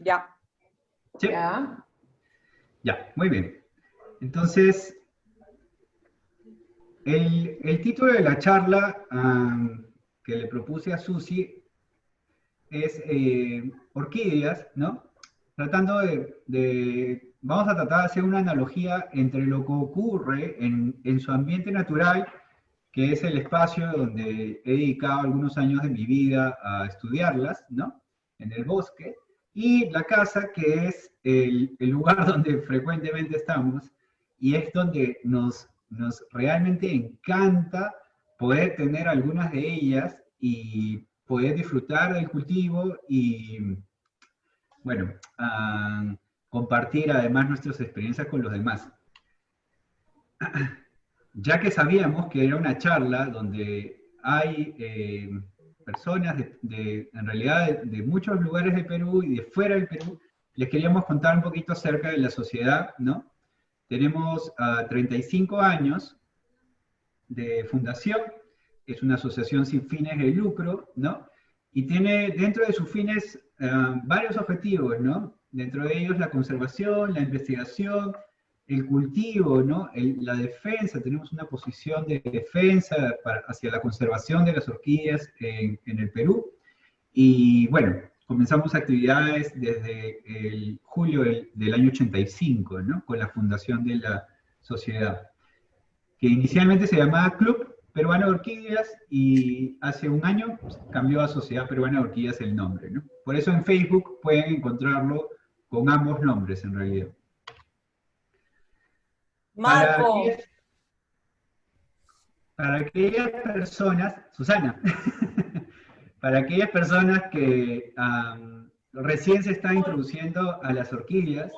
Ya. ¿Sí? Ya. Ya, muy bien. Entonces, el título de la charla que le propuse a Susi es orquídeas, ¿no? Tratando vamos a tratar de hacer una analogía entre lo que ocurre en su ambiente natural, que es el espacio donde he dedicado algunos años de mi vida a estudiarlas, ¿no? En el bosque, y la casa, que es el lugar donde frecuentemente estamos, y es donde nos realmente encanta poder tener algunas de ellas y poder disfrutar del cultivo y, bueno, compartir además nuestras experiencias con los demás. Ya que sabíamos que era una charla donde hay personas en realidad de muchos lugares de Perú y de fuera del Perú, les queríamos contar un poquito acerca de la sociedad, ¿no? Tenemos 35 años de fundación, es una asociación sin fines de lucro, ¿no? Y tiene dentro de sus fines varios objetivos, ¿no? Dentro de ellos la conservación, la investigación, el cultivo, ¿no? La defensa, tenemos una posición de defensa hacia la conservación de las orquídeas en el Perú. Y bueno, comenzamos actividades desde el julio del año 85, ¿no? Con la fundación de la sociedad, que inicialmente se llamaba Club Peruano de Orquídeas y hace un año cambió a Sociedad Peruana de Orquídeas el nombre, ¿no? Por eso en Facebook pueden encontrarlo con ambos nombres en realidad. Marco. Para aquellas personas, Susana, para aquellas personas que recién se están introduciendo a las orquídeas,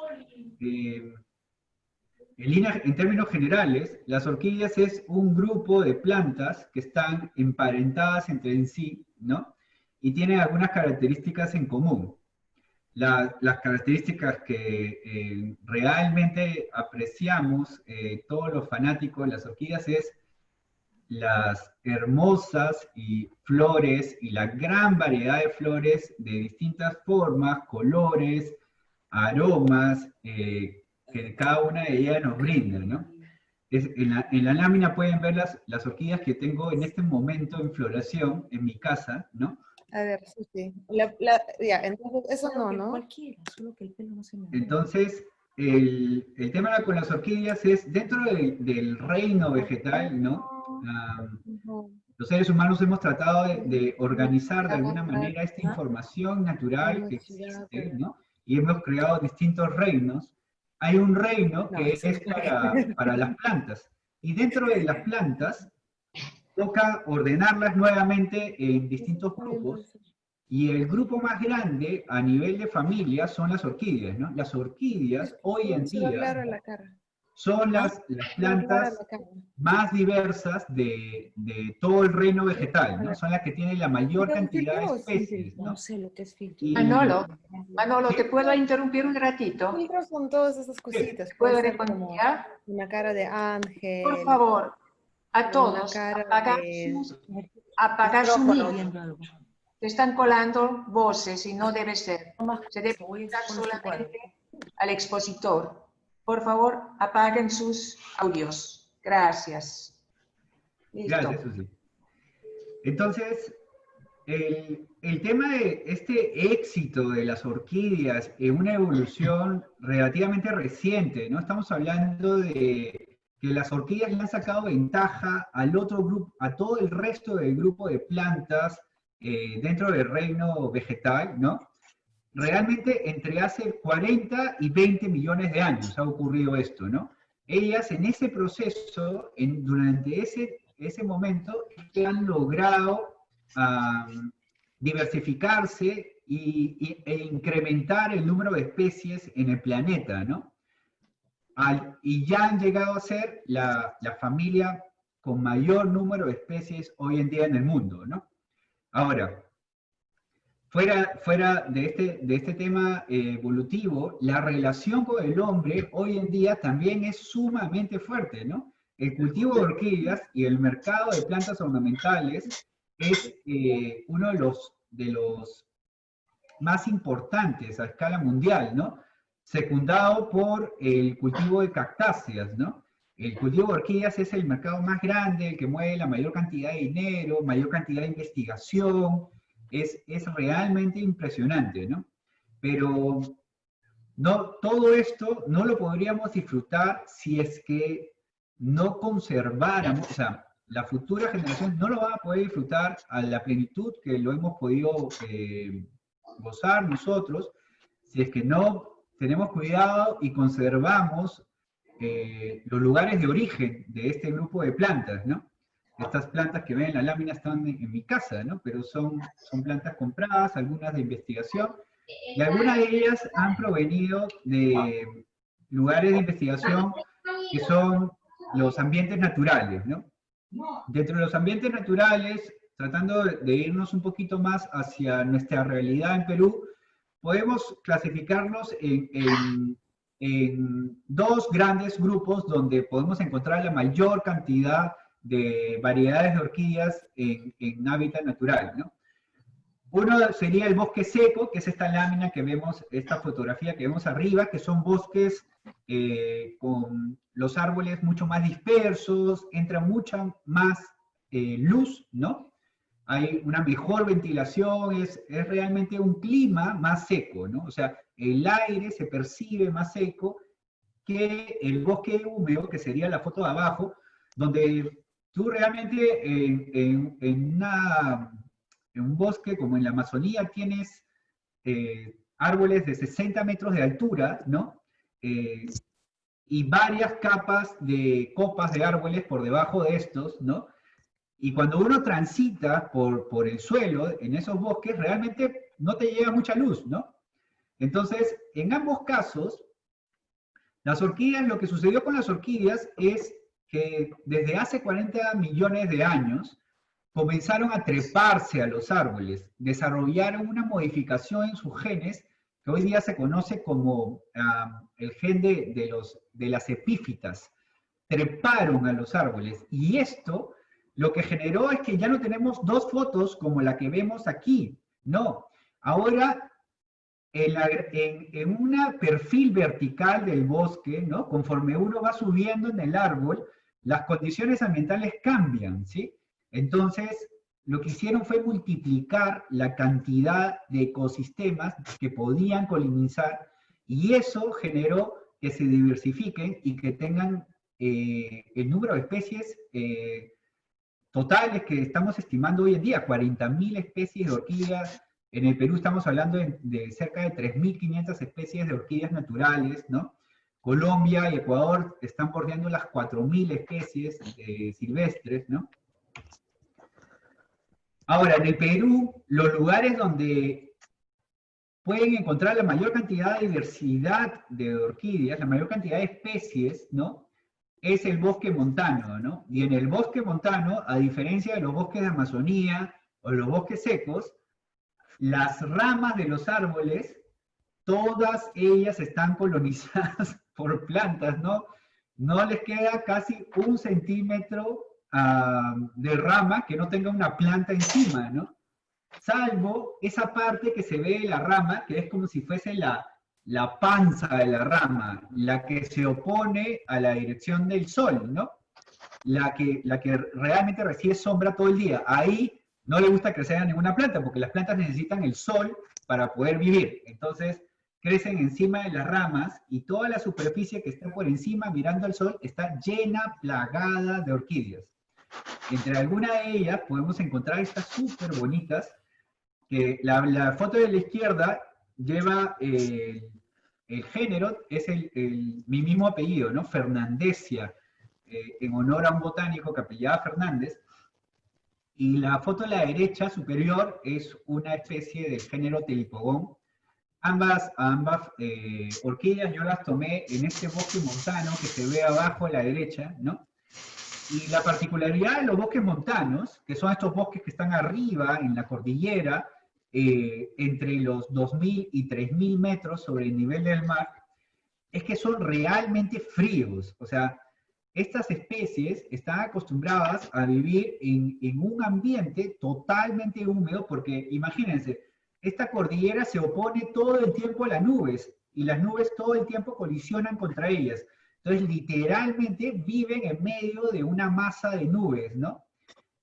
en términos generales, las orquídeas es un grupo de plantas que están emparentadas entre sí, ¿no? Y tienen algunas características en común. Las características que realmente apreciamos todos los fanáticos de las orquídeas es las hermosas y flores y la gran variedad de flores de distintas formas, colores, aromas, que cada una de ellas nos brinda, ¿no? En la lámina pueden ver las orquídeas que tengo en este momento en floración en mi casa, ¿no? A ver, sí. Ya, entonces eso no, ¿no? Cualquiera, solo que el pelo no se me ve. Entonces, el tema con las orquídeas es dentro del reino vegetal, ¿no? Los seres humanos hemos tratado de organizar de alguna manera esta información natural que existe, ¿no? Y hemos creado distintos reinos. Hay un reino que es para las plantas. Y dentro de las plantas, toca ordenarlas nuevamente en distintos grupos. Y el grupo más grande a nivel de familia son las orquídeas, ¿no? Las orquídeas hoy en día son las plantas más diversas de todo el reino vegetal, ¿no? Son las que tienen la mayor cantidad de especies, ¿no? No sé lo que es filtro. Manolo, ¿te puedo interrumpir un ratito? Filtros son todas esas cositas. ¿Puedo Puede ser como responder? una cara de ángel. Por favor, a todos, apagar su micro. Se están colando voces y no debe ser. Se debe escuchar solamente al expositor. Por favor, apaguen sus audios. Gracias. Listo. Gracias, Susi. Entonces, el tema de este éxito de las orquídeas en una evolución relativamente reciente, ¿no? Estamos hablando de que las orquídeas le han sacado ventaja al otro grupo, a todo el resto del grupo de plantas dentro del reino vegetal, ¿no? Realmente entre hace 40 y 20 millones de años ha ocurrido esto, ¿no? Ellas en ese proceso, durante ese momento, han logrado diversificarse e incrementar el número de especies en el planeta, ¿no? Y ya han llegado a ser la familia con mayor número de especies hoy en día en el mundo, ¿no? Ahora, fuera de este tema evolutivo, la relación con el hombre hoy en día también es sumamente fuerte, ¿no? El cultivo de orquídeas y el mercado de plantas ornamentales es uno de los más importantes a escala mundial, ¿no? Secundado por el cultivo de cactáceas, ¿no? El cultivo de orquídeas es el mercado más grande, el que mueve la mayor cantidad de dinero, mayor cantidad de investigación, es realmente impresionante, ¿no? Pero no, todo esto no lo podríamos disfrutar si es que no conserváramos, o sea, la futura generación no lo va a poder disfrutar a la plenitud que lo hemos podido gozar nosotros, si es que no tenemos cuidado y conservamos los lugares de origen de este grupo de plantas, ¿no? Estas plantas que ven en la lámina están en mi casa, ¿no? Pero son plantas compradas, algunas de investigación, y algunas de ellas han provenido de lugares de investigación que son los ambientes naturales, ¿no? Dentro de los ambientes naturales, tratando de irnos un poquito más hacia nuestra realidad en Perú, podemos clasificarlos en dos grandes grupos donde podemos encontrar la mayor cantidad de variedades de orquídeas en hábitat natural, ¿no? Uno sería el bosque seco, que es esta lámina que vemos, esta fotografía que vemos arriba, que son bosques con los árboles mucho más dispersos, entra mucha más luz, ¿no? Hay una mejor ventilación, es realmente un clima más seco, ¿no? O sea, el aire se percibe más seco que el bosque húmedo, que sería la foto de abajo, donde tú realmente en un bosque como en la Amazonía tienes árboles de 60 metros de altura, ¿no? Y varias capas de copas de árboles por debajo de estos, ¿no? Y cuando uno transita por el suelo en esos bosques, realmente no te llega mucha luz, ¿no? Entonces, en ambos casos, las orquídeas, lo que sucedió con las orquídeas es que desde hace 40 millones de años comenzaron a treparse a los árboles, desarrollaron una modificación en sus genes que hoy día se conoce como el gen de las epífitas. Treparon a los árboles y esto lo que generó es que ya no tenemos dos fotos como la que vemos aquí, no. Ahora, en un perfil vertical del bosque, ¿no? Conforme uno va subiendo en el árbol, las condiciones ambientales cambian, ¿sí? Entonces, lo que hicieron fue multiplicar la cantidad de ecosistemas que podían colinizar y eso generó que se diversifiquen y que tengan el número de especies totales que estamos estimando hoy en día, 40.000 especies de orquídeas. En el Perú estamos hablando de cerca de 3.500 especies de orquídeas naturales, ¿no? Colombia y Ecuador están bordeando las 4.000 especies silvestres, ¿no? Ahora, en el Perú, los lugares donde pueden encontrar la mayor cantidad de diversidad de orquídeas, la mayor cantidad de especies, ¿no? Es el bosque montano, ¿no? Y en el bosque montano, a diferencia de los bosques de Amazonía o los bosques secos, las ramas de los árboles, todas ellas están colonizadas por plantas, ¿no? No les queda casi 1 centímetro de rama que no tenga una planta encima, ¿no? Salvo esa parte que se ve de la rama, que es como si fuese la panza de la rama, la que se opone a la dirección del sol, ¿no? La que realmente recibe sombra todo el día. Ahí no le gusta crecer a ninguna planta, porque las plantas necesitan el sol para poder vivir. Entonces, crecen encima de las ramas y toda la superficie que está por encima mirando al sol está llena, plagada de orquídeas. Entre algunas de ellas podemos encontrar estas súper bonitas, que la foto de la izquierda lleva el género, es mi mismo apellido, ¿no? Fernandesia, en honor a un botánico que apellidaba Fernández. Y la foto de la derecha superior es una especie del género Telipogón. Ambas orquídeas yo las tomé en este bosque montano que se ve abajo a la derecha, ¿no? Y la particularidad de los bosques montanos, que son estos bosques que están arriba en la cordillera, entre los 2.000 y 3.000 metros sobre el nivel del mar, es que son realmente fríos. O sea, estas especies están acostumbradas a vivir en un ambiente totalmente húmedo, porque imagínense, esta cordillera se opone todo el tiempo a las nubes, y las nubes todo el tiempo colisionan contra ellas. Entonces, literalmente viven en medio de una masa de nubes, ¿no?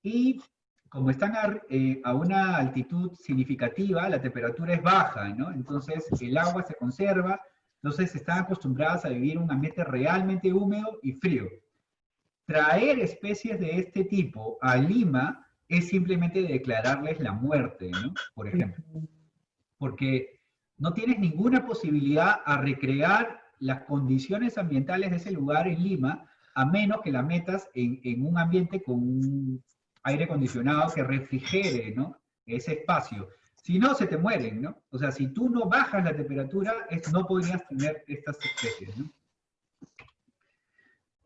Y como están a una altitud significativa, la temperatura es baja, ¿no? Entonces, el agua se conserva, entonces están acostumbradas a vivir en un ambiente realmente húmedo y frío. Traer especies de este tipo a Lima es simplemente declararles la muerte, ¿no? Por ejemplo. Porque no tienes ninguna posibilidad a recrear las condiciones ambientales de ese lugar en Lima, a menos que la metas en un ambiente con un aire acondicionado que refrigere, ¿no? Ese espacio. Si no, se te mueren, ¿no? O sea, si tú no bajas la temperatura, no podrías tener estas especies, ¿no?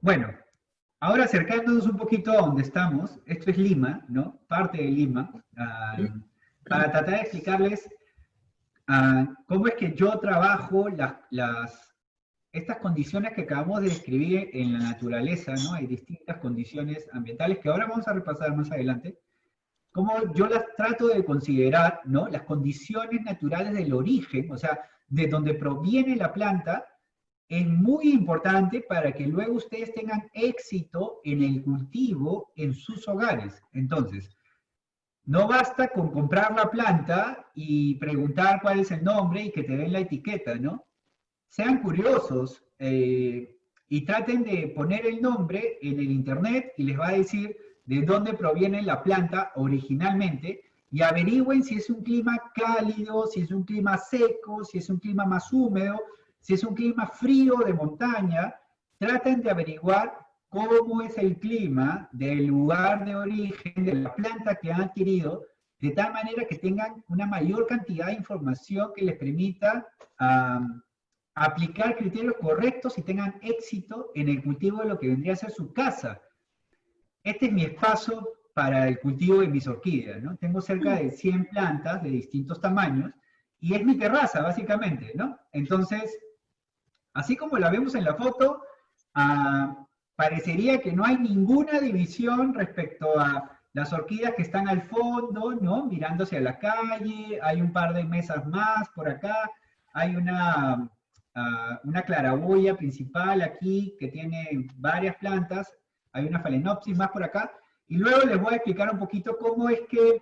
Bueno, ahora acercándonos un poquito a donde estamos, esto es Lima, ¿no? Parte de Lima, para tratar de explicarles cómo es que yo trabajo estas condiciones que acabamos de describir en la naturaleza, ¿no? Hay distintas condiciones ambientales que ahora vamos a repasar más adelante, cómo yo las trato de considerar, ¿no? Las condiciones naturales del origen, o sea, de donde proviene la planta, es muy importante para que luego ustedes tengan éxito en el cultivo en sus hogares. Entonces, no basta con comprar la planta y preguntar cuál es el nombre y que te den la etiqueta, ¿no? Sean curiosos y traten de poner el nombre en el internet y les va a decir de dónde proviene la planta originalmente y averigüen si es un clima cálido, si es un clima seco, si es un clima más húmedo, si es un clima frío de montaña. Traten de averiguar cómo es el clima del lugar de origen de la planta que han adquirido, de tal manera que tengan una mayor cantidad de información que les permita aplicar criterios correctos y tengan éxito en el cultivo de lo que vendría a ser su casa. Este es mi espacio para el cultivo de mis orquídeas, ¿no? Tengo cerca de 100 plantas de distintos tamaños y es mi terraza, básicamente, ¿no? Entonces, así como la vemos en la foto, parecería que no hay ninguna división respecto a las orquídeas que están al fondo, ¿no? Mirando hacia la calle, hay un par de mesas más por acá, hay una claraboya principal aquí que tiene varias plantas, hay una phalaenopsis más por acá, y luego les voy a explicar un poquito cómo es que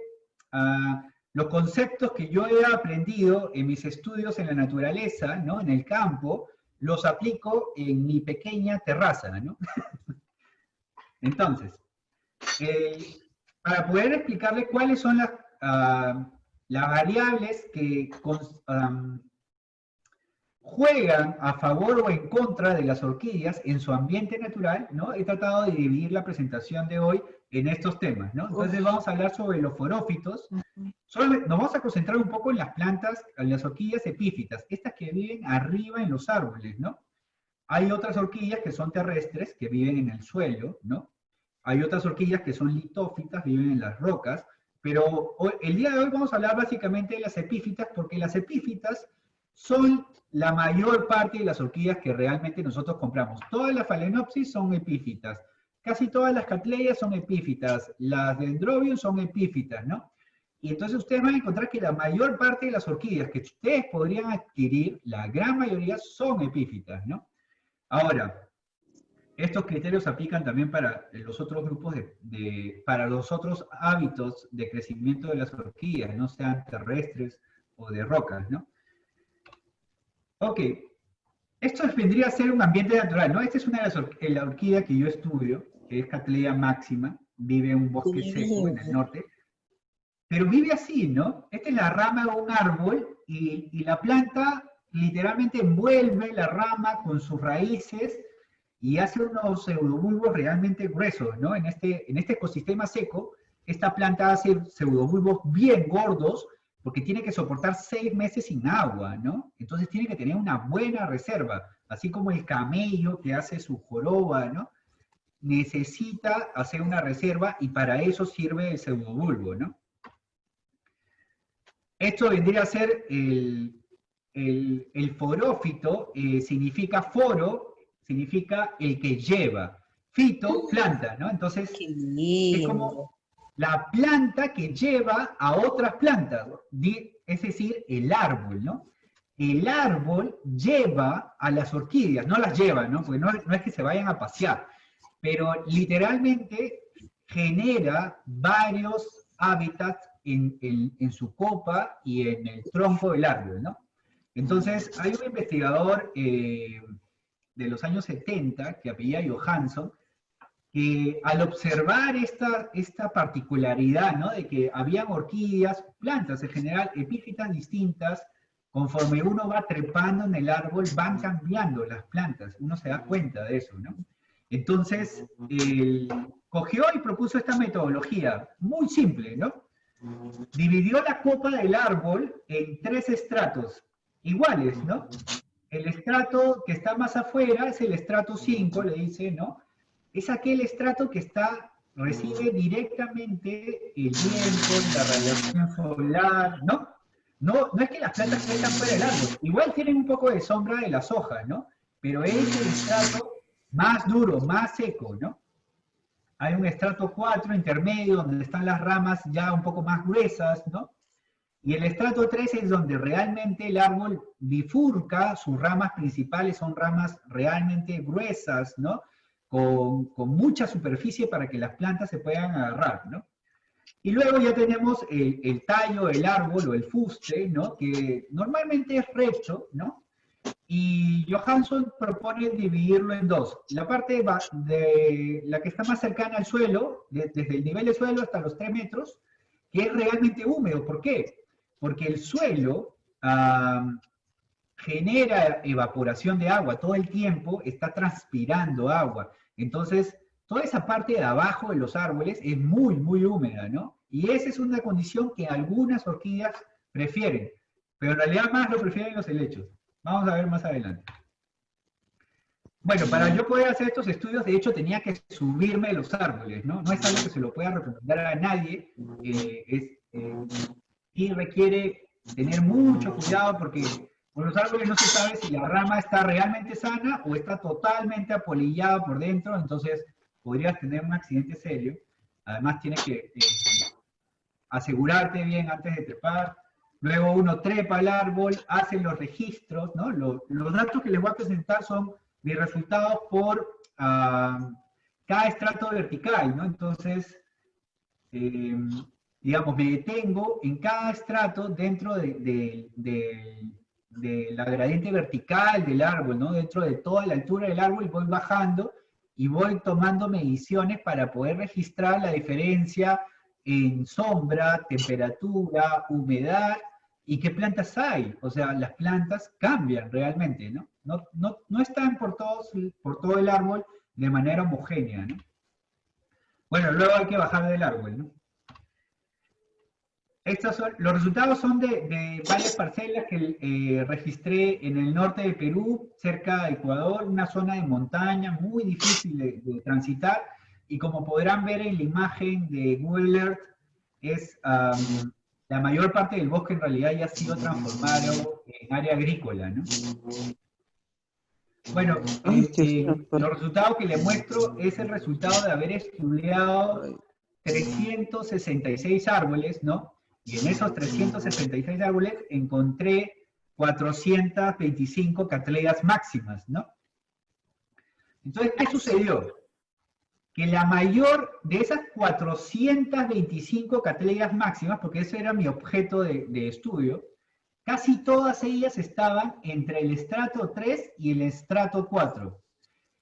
los conceptos que yo he aprendido en mis estudios en la naturaleza, ¿no? En el campo, los aplico en mi pequeña terraza, ¿no? Entonces, para poder explicarles cuáles son las variables que juegan a favor o en contra de las orquídeas en su ambiente natural, ¿no? He tratado de dividir la presentación de hoy en estos temas, ¿no? Entonces vamos a hablar sobre los forófitos. Nos vamos a concentrar un poco en las plantas, en las orquídeas epífitas, estas que viven arriba en los árboles, ¿no? Hay otras orquídeas que son terrestres, que viven en el suelo, ¿no? Hay otras orquídeas que son litófitas, viven en las rocas, pero el día de hoy vamos a hablar básicamente de las epífitas, porque las epífitas son la mayor parte de las orquídeas que realmente nosotros compramos. Todas las phalaenopsis son epífitas, casi todas las cattleyas son epífitas, las dendrobium son epífitas, ¿no? Y entonces ustedes van a encontrar que la mayor parte de las orquídeas que ustedes podrían adquirir, la gran mayoría son epífitas, ¿no? Ahora, estos criterios se aplican también para los otros grupos para los otros hábitos de crecimiento de las orquídeas, no sean terrestres o de rocas, ¿no? Ok, esto vendría a ser un ambiente natural, ¿no? Esta es una de la orquídea que yo estudio, que es Cattleya maxima, vive en un bosque seco en el norte, pero vive así, ¿no? Esta es la rama de un árbol y la planta literalmente envuelve la rama con sus raíces y hace unos pseudobulbos realmente gruesos, ¿no? En este ecosistema seco, esta planta hace pseudobulbos bien gordos porque tiene que soportar 6 meses sin agua, ¿no? Entonces tiene que tener una buena reserva, así como el camello que hace su joroba, ¿no? Necesita hacer una reserva y para eso sirve el pseudobulbo, ¿no? Esto vendría a ser el forófito, significa foro, significa el que lleva. Fito, planta, ¿no? Entonces, es como la planta que lleva a otras plantas, es decir, el árbol, ¿no? El árbol lleva a las orquídeas, no las lleva, ¿no? Porque no es que se vayan a pasear, pero literalmente genera varios hábitats en su copa y en el tronco del árbol, ¿no? Entonces, hay un investigador de los años 70, que apellida Johansson, que al observar esta particularidad, ¿no? De que habían orquídeas, plantas en general, epífitas distintas, conforme uno va trepando en el árbol, van cambiando las plantas, uno se da cuenta de eso, ¿no? Entonces, cogió y propuso esta metodología, muy simple, ¿no? Dividió la copa del árbol en 3 estratos iguales, ¿no? El estrato que está más afuera es el estrato 5, le dice, ¿no? Es aquel estrato que recibe directamente el viento, la radiación solar, ¿no? No es que las plantas crezcan fuera del árbol, igual tienen un poco de sombra de las hojas, ¿no? Pero es el estrato más duro, más seco, ¿no? Hay un estrato 4 intermedio donde están las ramas ya un poco más gruesas, ¿no? Y el estrato 3 es donde realmente el árbol bifurca, sus ramas principales son ramas realmente gruesas, ¿no? Con mucha superficie para que las plantas se puedan agarrar, ¿no? Y luego ya tenemos el tallo, el árbol o el fuste, ¿no? Que normalmente es recto, ¿no? Y Johansson propone dividirlo en 2. La parte de la que está más cercana al suelo, desde el nivel del suelo hasta los 3 metros, que es realmente húmedo. ¿Por qué? Porque el suelo genera evaporación de agua todo el tiempo, está transpirando agua. Entonces, toda esa parte de abajo de los árboles es muy, muy húmeda, ¿no? Y esa es una condición que algunas orquídeas prefieren, pero en realidad más lo prefieren los helechos. Vamos a ver más adelante. Bueno, para yo poder hacer estos estudios, de hecho, tenía que subirme de los árboles, ¿no? No es algo que se lo pueda recomendar a nadie, y requiere tener mucho cuidado porque con los árboles no se sabe si la rama está realmente sana o está totalmente apolillada por dentro, entonces podrías tener un accidente serio. Además, tienes que asegurarte bien antes de trepar. Luego uno trepa al árbol, hace los registros, ¿no? Los datos que les voy a presentar son mis resultados por cada estrato vertical, ¿no? Entonces, digamos, me detengo en cada estrato dentro de la gradiente vertical del árbol, ¿no? Dentro de toda la altura del árbol voy bajando y voy tomando mediciones para poder registrar la diferencia en sombra, temperatura, humedad y qué plantas hay. O sea, las plantas cambian realmente, ¿no? No están por todo el árbol de manera homogénea, ¿no? Bueno, luego hay que bajar del árbol, ¿no? Los resultados son de varias parcelas que registré en el norte de Perú, cerca de Ecuador, una zona de montaña muy difícil de transitar, y como podrán ver en la imagen de Google Earth, es la mayor parte del bosque en realidad ya ha sido transformado en área agrícola, ¿no? Bueno, los resultados que les muestro es el resultado de haber estudiado 366 árboles, ¿no? Y en esos 366 árboles encontré 425 catleidas máximas, ¿no? Entonces, ¿qué sucedió? Que la mayor de esas 425 catleidas máximas, porque ese era mi objeto de estudio, casi todas ellas estaban entre el estrato 3 y el estrato 4.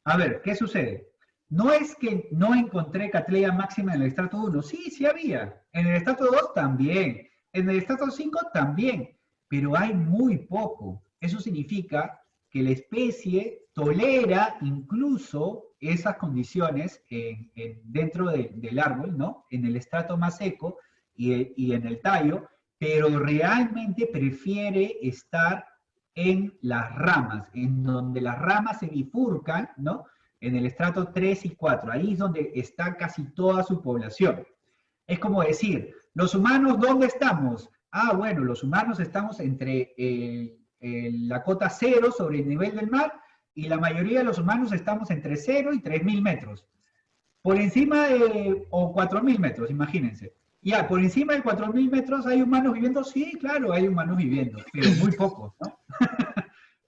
A ver, ¿qué sucede? No es que no encontré catleya máxima en el estrato 1, sí había. En el estrato 2 también. En el estrato 5 también. Pero hay muy poco. Eso significa que la especie tolera incluso esas condiciones dentro del árbol, ¿no? En el estrato más seco y en el tallo, pero realmente prefiere estar en las ramas, en donde las ramas se bifurcan, ¿no? En el estrato 3 y 4, ahí es donde está casi toda su población. Es como decir, ¿los humanos dónde estamos? Ah, bueno, los humanos estamos entre la cota 0 sobre el nivel del mar, y la mayoría de los humanos estamos entre 0 y 3000 metros. Por encima de, o 4.000 metros, imagínense. Ya, por encima de 4.000 metros hay humanos viviendo, sí, claro, hay humanos viviendo, pero muy pocos, ¿no?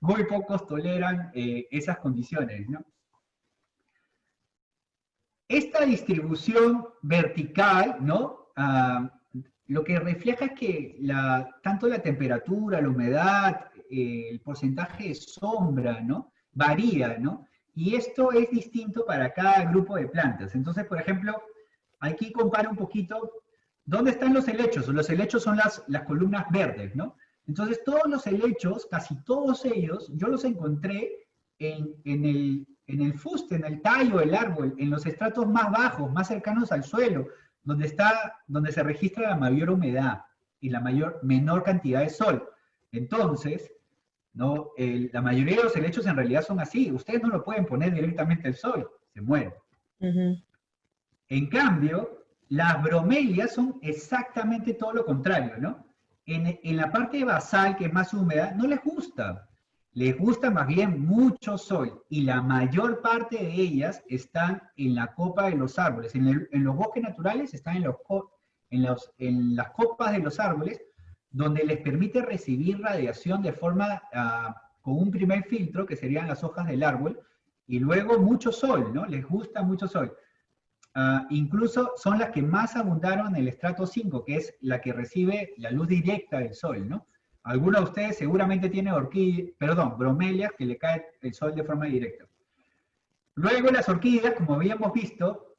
Muy pocos toleran esas condiciones, ¿no? Esta distribución vertical, ¿no? Lo que refleja es que tanto la temperatura, la humedad, el porcentaje de sombra, ¿no? Varía, ¿no? Y esto es distinto para cada grupo de plantas. Entonces, por ejemplo, aquí compara un poquito dónde están los helechos. Los helechos son las columnas verdes, ¿no? Entonces, todos los helechos, casi todos ellos, yo los encontré en el fuste, en el tallo del árbol, en los estratos más bajos, más cercanos al suelo, donde se registra la mayor humedad y la menor cantidad de sol. Entonces, ¿no? La mayoría de los helechos en realidad son así. Ustedes no lo pueden poner directamente al sol, se mueren. En cambio, las bromelias son exactamente todo lo contrario, ¿no? En la parte basal, que es más húmeda, no les gusta. Les gusta más bien mucho sol, y la mayor parte de ellas están en la copa de los árboles. En los bosques naturales están en las copas de los árboles, donde les permite recibir radiación de forma, con un primer filtro, que serían las hojas del árbol, y luego mucho sol, ¿no? Les gusta mucho sol. Incluso son las que más abundaron en el estrato 5, que es la que recibe la luz directa del sol, ¿no? Algunos de ustedes seguramente tienen bromelias que le cae el sol de forma directa. Luego las orquídeas, como habíamos visto,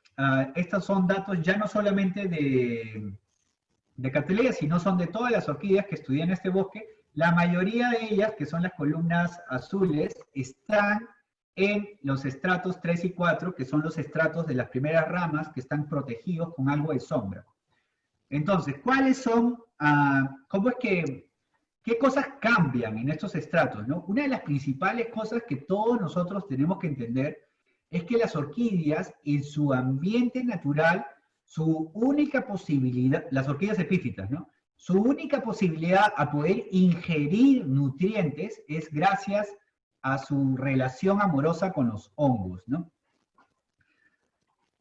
estos son datos ya no solamente de Cattleya, sino son de todas las orquídeas que estudian este bosque. La mayoría de ellas, que son las columnas azules, están en los estratos 3 y 4, que son los estratos de las primeras ramas, que están protegidos con algo de sombra. Entonces, ¿cuáles son, qué cosas cambian en estos estratos, ¿no? Una de las principales cosas que todos nosotros tenemos que entender es que las orquídeas, en su ambiente natural, su única posibilidad, las orquídeas epífitas, ¿no? Su única posibilidad a poder ingerir nutrientes es gracias a su relación amorosa con los hongos, ¿no?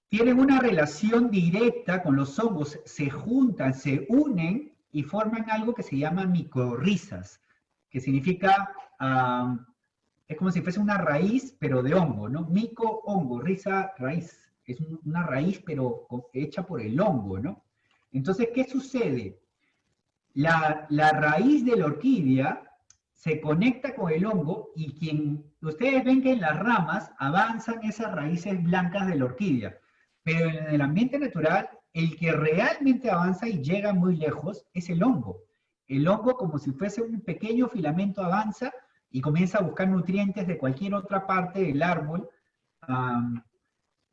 Tienen una relación directa con los hongos, se juntan, se unen y forman algo que se llama micorrizas, que significa, es como si fuese una raíz, pero de hongo, ¿no? Mico-hongo, risa, raíz. Es una raíz, pero hecha por el hongo, ¿no? Entonces, ¿qué sucede? La raíz de la orquídea se conecta con el hongo, y ustedes ven que en las ramas avanzan esas raíces blancas de la orquídea, pero en el ambiente natural, el que realmente avanza y llega muy lejos es el hongo. El hongo, como si fuese un pequeño filamento, avanza y comienza a buscar nutrientes de cualquier otra parte del árbol,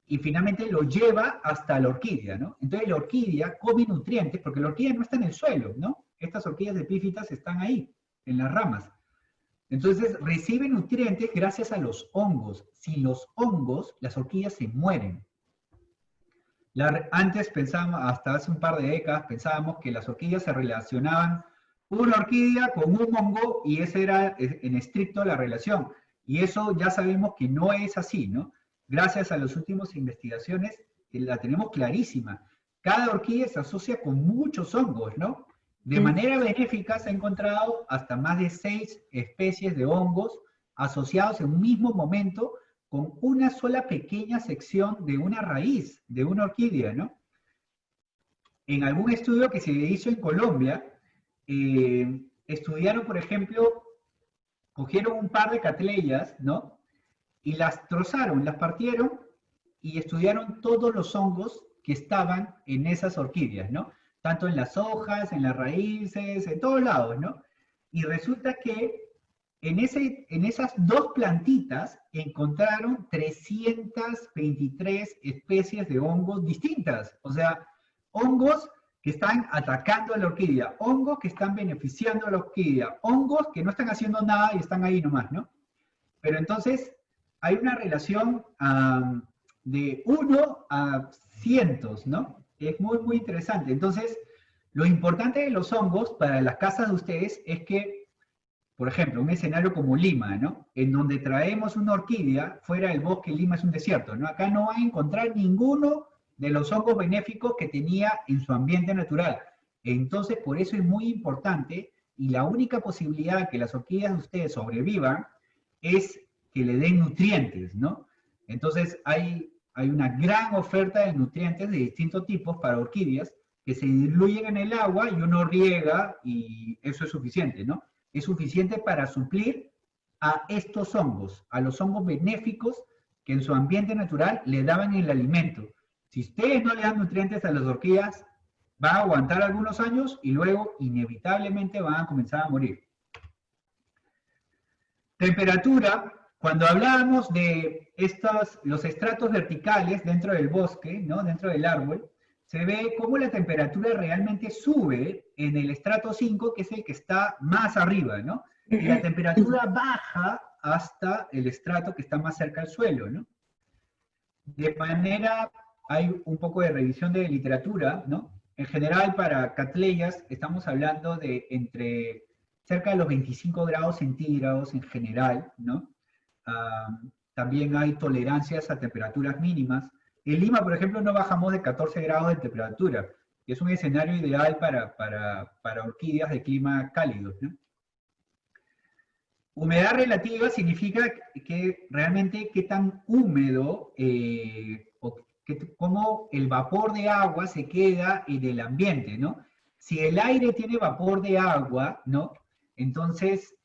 y finalmente lo lleva hasta la orquídea, ¿no? Entonces la orquídea come nutrientes, porque la orquídea no está en el suelo, ¿no? Estas orquídeas epífitas están ahí, en las ramas. Entonces recibe nutrientes gracias a los hongos. Sin los hongos, las orquídeas se mueren. Antes pensábamos, hasta hace un par de décadas, pensábamos que las orquídeas se relacionaban una orquídea con un hongo, y esa era en estricto la relación. Y eso ya sabemos que no es así, ¿no? Gracias a las últimas investigaciones, la tenemos clarísima. Cada orquídea se asocia con muchos hongos, ¿no? De manera benéfica se han encontrado hasta más de 6 especies de hongos asociados en un mismo momento, con una sola pequeña sección de una raíz de una orquídea, ¿no? En algún estudio que se hizo en Colombia, estudiaron, por ejemplo, cogieron un par de Cattleyas, ¿no? Y las trozaron, las partieron, y estudiaron todos los hongos que estaban en esas orquídeas, ¿no? Tanto en las hojas, en las raíces, en todos lados, ¿no? Y resulta que en esas dos plantitas encontraron 323 especies de hongos distintas. O sea, hongos que están atacando a la orquídea, hongos que están beneficiando a la orquídea, hongos que no están haciendo nada y están ahí nomás, ¿no? Pero entonces hay una relación de 1 a cientos, ¿no? Es muy, muy interesante. Entonces, lo importante de los hongos para las casas de ustedes es que, por ejemplo, un escenario como Lima, ¿no? En donde traemos una orquídea fuera del bosque, Lima es un desierto, ¿no? Acá no va a encontrar ninguno de los hongos benéficos que tenía en su ambiente natural. Entonces, por eso es muy importante, y la única posibilidad que las orquídeas de ustedes sobrevivan es que le den nutrientes, ¿no? Entonces, hay una gran oferta de nutrientes de distintos tipos para orquídeas que se diluyen en el agua y uno riega y eso es suficiente, ¿no? Es suficiente para suplir a estos hongos, a los hongos benéficos que en su ambiente natural le daban el alimento. Si ustedes no le dan nutrientes a las orquídeas, va a aguantar algunos años y luego inevitablemente van a comenzar a morir. Temperatura, cuando hablábamos de los estratos verticales dentro del bosque, ¿no? Dentro del árbol, se ve cómo la temperatura realmente sube en el estrato 5, que es el que está más arriba, ¿no? Y la temperatura baja hasta el estrato que está más cerca al suelo, ¿no? De manera, hay un poco de revisión de literatura, ¿no? En general, para Cattleyas, estamos hablando de entre cerca de los 25 grados centígrados en general, ¿no? También hay tolerancias a temperaturas mínimas. En Lima, por ejemplo, no bajamos de 14 grados de temperatura, que es un escenario ideal para orquídeas de clima cálido, ¿no? Humedad relativa significa que realmente qué tan húmedo cómo el vapor de agua se queda en el ambiente, ¿no? Si el aire tiene vapor de agua, ¿no? Entonces,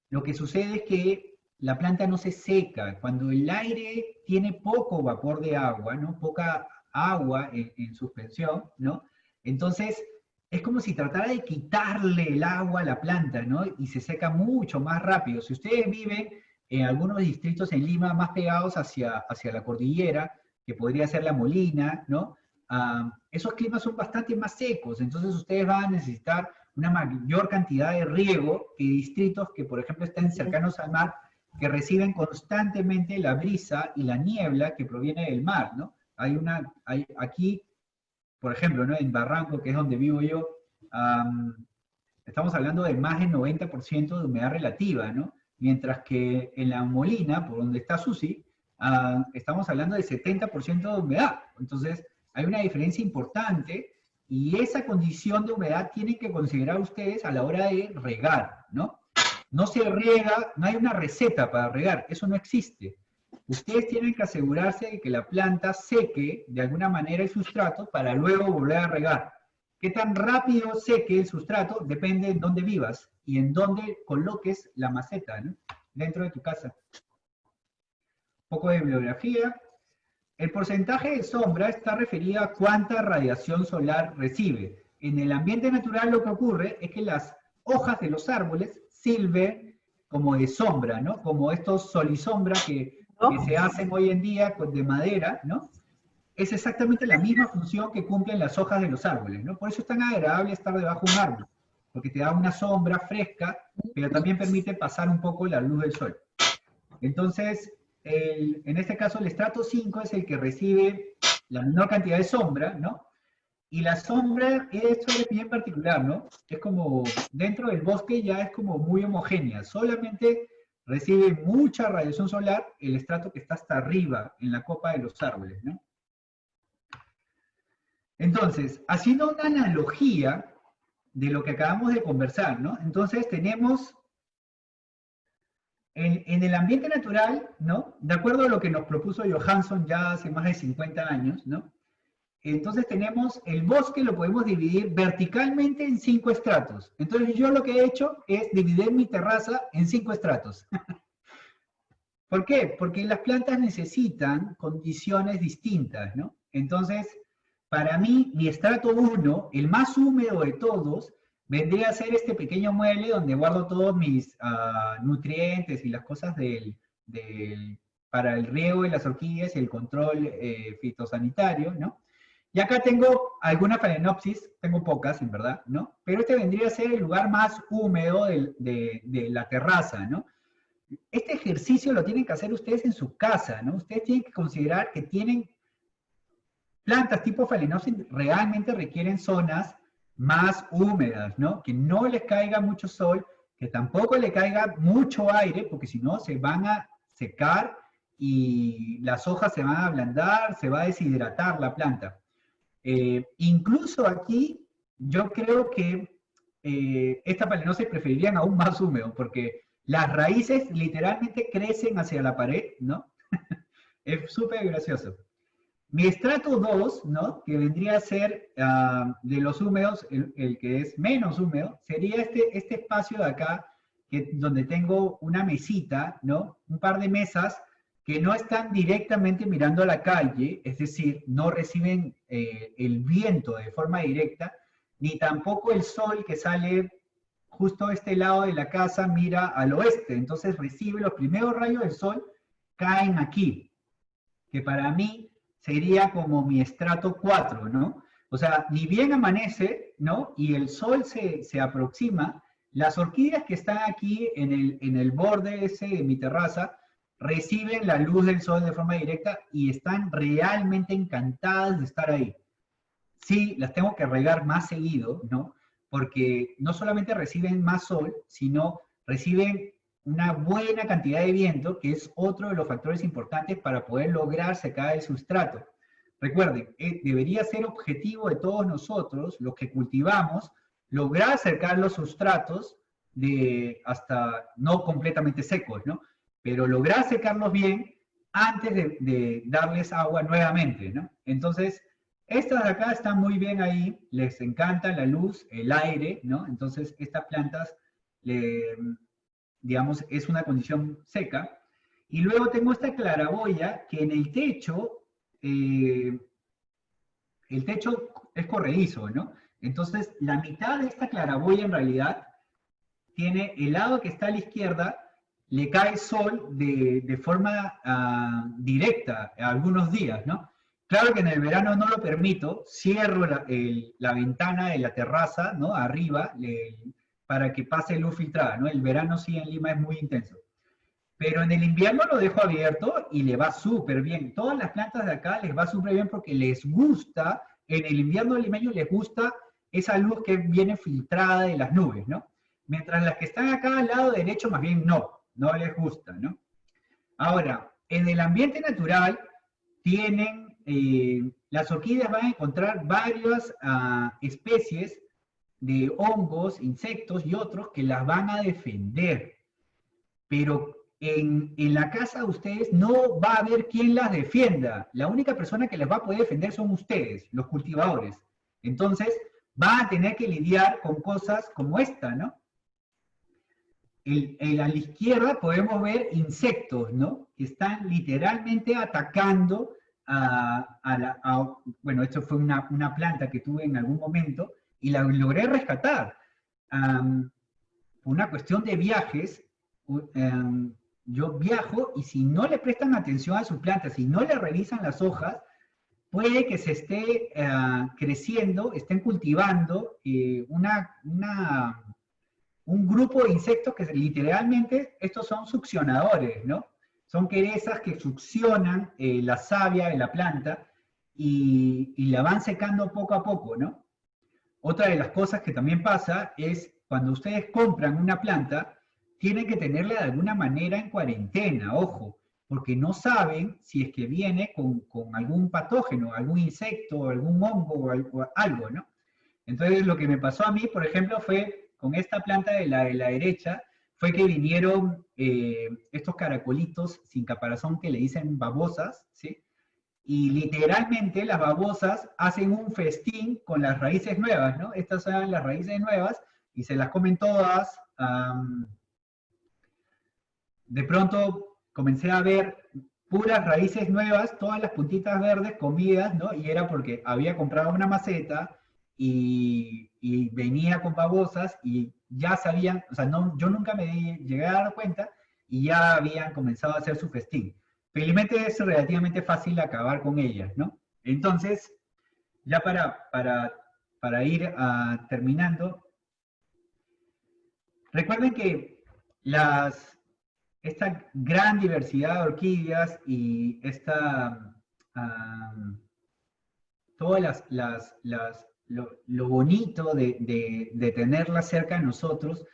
lo que sucede es que la planta no se seca. Cuando el aire tiene poco vapor de agua, ¿no? Poca agua en suspensión, ¿no? Entonces, es como si tratara de quitarle el agua a la planta, ¿no? Y se seca mucho más rápido. Si ustedes viven en algunos distritos en Lima más pegados hacia la cordillera, que podría ser La Molina, ¿no? Esos climas son bastante más secos, entonces ustedes van a necesitar una mayor cantidad de riego que distritos que, por ejemplo, están cercanos al mar, que reciben constantemente la brisa y la niebla que proviene del mar, ¿no? Aquí, por ejemplo, ¿no? En Barranco, que es donde vivo yo, estamos hablando de más del 90% de humedad relativa, ¿no? Mientras que en La Molina, por donde está Susi, estamos hablando de 70% de humedad. Entonces, hay una diferencia importante y esa condición de humedad tienen que considerar ustedes a la hora de regar, ¿no? No se riega, no hay una receta para regar, eso no existe. Ustedes tienen que asegurarse de que la planta seque de alguna manera el sustrato para luego volver a regar. ¿Qué tan rápido seque el sustrato? Depende de dónde vivas y en dónde coloques la maceta, ¿no? Dentro de tu casa. Un poco de bibliografía. El porcentaje de sombra está referido a cuánta radiación solar recibe. En el ambiente natural lo que ocurre es que las hojas de los árboles sirven como de sombra, ¿no? Como estos sol y sombra que se hacen hoy en día de madera, ¿no? Es exactamente la misma función que cumplen las hojas de los árboles, ¿no? Por eso es tan agradable estar debajo de un árbol, porque te da una sombra fresca, pero también permite pasar un poco la luz del sol. Entonces, en este caso el estrato 5 es el que recibe la menor cantidad de sombra, ¿no? Y la sombra, esto es bien particular, ¿no? Es como, dentro del bosque ya es como muy homogénea, solamente recibe mucha radiación solar el estrato que está hasta arriba, en la copa de los árboles, ¿no? Entonces, haciendo una analogía de lo que acabamos de conversar, ¿no? Entonces tenemos, en el ambiente natural, ¿no? De acuerdo a lo que nos propuso Johansson ya hace más de 50 años, ¿no? Entonces tenemos el bosque, lo podemos dividir verticalmente en 5 estratos. Entonces yo lo que he hecho es dividir mi terraza en 5 estratos. ¿Por qué? Porque las plantas necesitan condiciones distintas, ¿no? Entonces, para mí, mi estrato 1, el más húmedo de todos, vendría a ser este pequeño mueble donde guardo todos mis nutrientes y las cosas para el riego de las orquídeas y el control fitosanitario, ¿no? Y acá tengo alguna phalaenopsis, tengo pocas en verdad, ¿no? Pero este vendría a ser el lugar más húmedo de la terraza, ¿no? Este ejercicio lo tienen que hacer ustedes en su casa, ¿no? Ustedes tienen que considerar que tienen plantas tipo phalaenopsis realmente requieren zonas más húmedas, ¿no? Que no les caiga mucho sol, que tampoco le caiga mucho aire, porque si no se van a secar y las hojas se van a ablandar, se va a deshidratar la planta. Incluso aquí, yo creo que esta Phalaenopsis preferirían aún más húmedo, porque las raíces literalmente crecen hacia la pared, ¿no? Es súper gracioso. Mi estrato 2, ¿no? Que vendría a ser de los húmedos, el que es menos húmedo, sería este espacio de acá, donde tengo una mesita, ¿no? Un par de mesas que no están directamente mirando a la calle, es decir, no reciben el viento de forma directa, ni tampoco el sol que sale justo a este lado de la casa mira al oeste, entonces recibe los primeros rayos del sol, caen aquí, que para mí sería como mi estrato 4, ¿no? O sea, ni bien amanece, ¿no? Y el sol se aproxima, las orquídeas que están aquí en el borde ese de mi terraza reciben la luz del sol de forma directa y están realmente encantadas de estar ahí. Sí, las tengo que regar más seguido, ¿no? Porque no solamente reciben más sol, sino reciben una buena cantidad de viento, que es otro de los factores importantes para poder lograr secar el sustrato. Recuerden, debería ser objetivo de todos nosotros, los que cultivamos, lograr secar los sustratos hasta no completamente secos, ¿no? Pero lograr secarlos bien antes de darles agua nuevamente, ¿no? Entonces, estas de acá están muy bien ahí, les encanta la luz, el aire, ¿no? Entonces, estas plantas, digamos, es una condición seca. Y luego tengo esta claraboya que en el techo es corredizo, ¿no? Entonces, la mitad de esta claraboya en realidad tiene el lado que está a la izquierda, le cae sol de forma directa algunos días, ¿no? Claro que en el verano no lo permito, cierro la ventana de la terraza, ¿no? Arriba, para que pase luz filtrada, ¿no? El verano sí en Lima es muy intenso. Pero en el invierno lo dejo abierto y le va súper bien. Todas las plantas de acá les va súper bien porque les gusta, en el invierno limeño les gusta esa luz que viene filtrada de las nubes, ¿no? Mientras las que están acá al lado derecho más bien no les gusta, ¿no? Ahora, en el ambiente natural tienen, las orquídeas van a encontrar varias especies de hongos, insectos y otros que las van a defender. Pero en la casa de ustedes no va a haber quien las defienda. La única persona que las va a poder defender son ustedes, los cultivadores. Entonces, van a tener que lidiar con cosas como esta, ¿no? A la izquierda podemos ver insectos, ¿no? Que están literalmente atacando bueno, esto fue una planta que tuve en algún momento y la logré rescatar. Por una cuestión de viajes, yo viajo y si no le prestan atención a su planta, si no le revisan las hojas, puede que se esté creciendo, estén cultivando un grupo de insectos que literalmente, estos son succionadores, ¿no? Son querezas que succionan la savia de la planta y la van secando poco a poco, ¿no? Otra de las cosas que también pasa es cuando ustedes compran una planta, tienen que tenerla de alguna manera en cuarentena, ojo, porque no saben si es que viene con algún patógeno, algún insecto, algún hongo o algo, ¿no? Entonces lo que me pasó a mí, por ejemplo, fue con esta planta de la derecha, fue que vinieron estos caracolitos sin caparazón que le dicen babosas, ¿sí? Y literalmente las babosas hacen un festín con las raíces nuevas, ¿no? Estas son las raíces nuevas y se las comen todas. De pronto comencé a ver puras raíces nuevas, todas las puntitas verdes comidas, ¿no? Y era porque había comprado una maceta y venía con babosas y ya sabían, o sea, yo nunca me llegué a dar cuenta y ya habían comenzado a hacer su festín. Felizmente es relativamente fácil acabar con ellas, ¿no? Entonces, ya para ir terminando, recuerden que esta gran diversidad de orquídeas y todas lo bonito de tenerlas cerca de nosotros,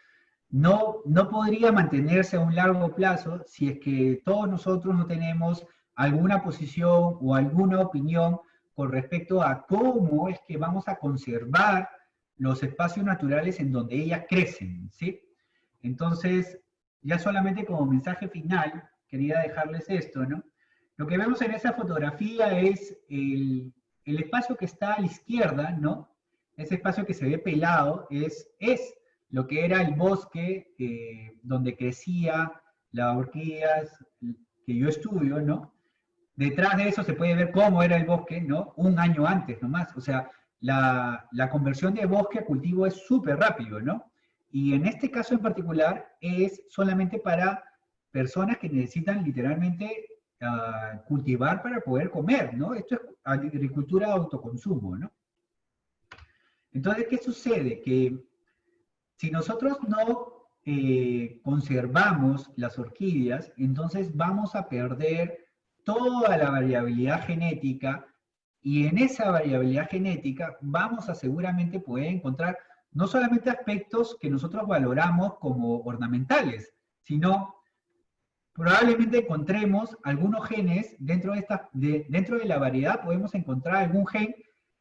no podría mantenerse a un largo plazo si es que todos nosotros no tenemos alguna posición o alguna opinión con respecto a cómo es que vamos a conservar los espacios naturales en donde ellas crecen, ¿sí? Entonces, ya solamente como mensaje final, quería dejarles esto, ¿no? Lo que vemos en esa fotografía es el espacio que está a la izquierda, ¿no? Ese espacio que se ve pelado es lo que era el bosque donde crecía las orquídeas que yo estudio, ¿no? Detrás de eso se puede ver cómo era el bosque, ¿no? Un año antes nomás. O sea, la conversión de bosque a cultivo es súper rápido, ¿no? Y en este caso en particular es solamente para personas que necesitan literalmente cultivar para poder comer, ¿no? Esto es agricultura de autoconsumo, ¿no? Entonces, ¿qué sucede? Que si nosotros no conservamos las orquídeas, entonces vamos a perder toda la variabilidad genética, y en esa variabilidad genética vamos a seguramente poder encontrar no solamente aspectos que nosotros valoramos como ornamentales, sino probablemente encontremos algunos genes dentro de la variedad, podemos encontrar algún gen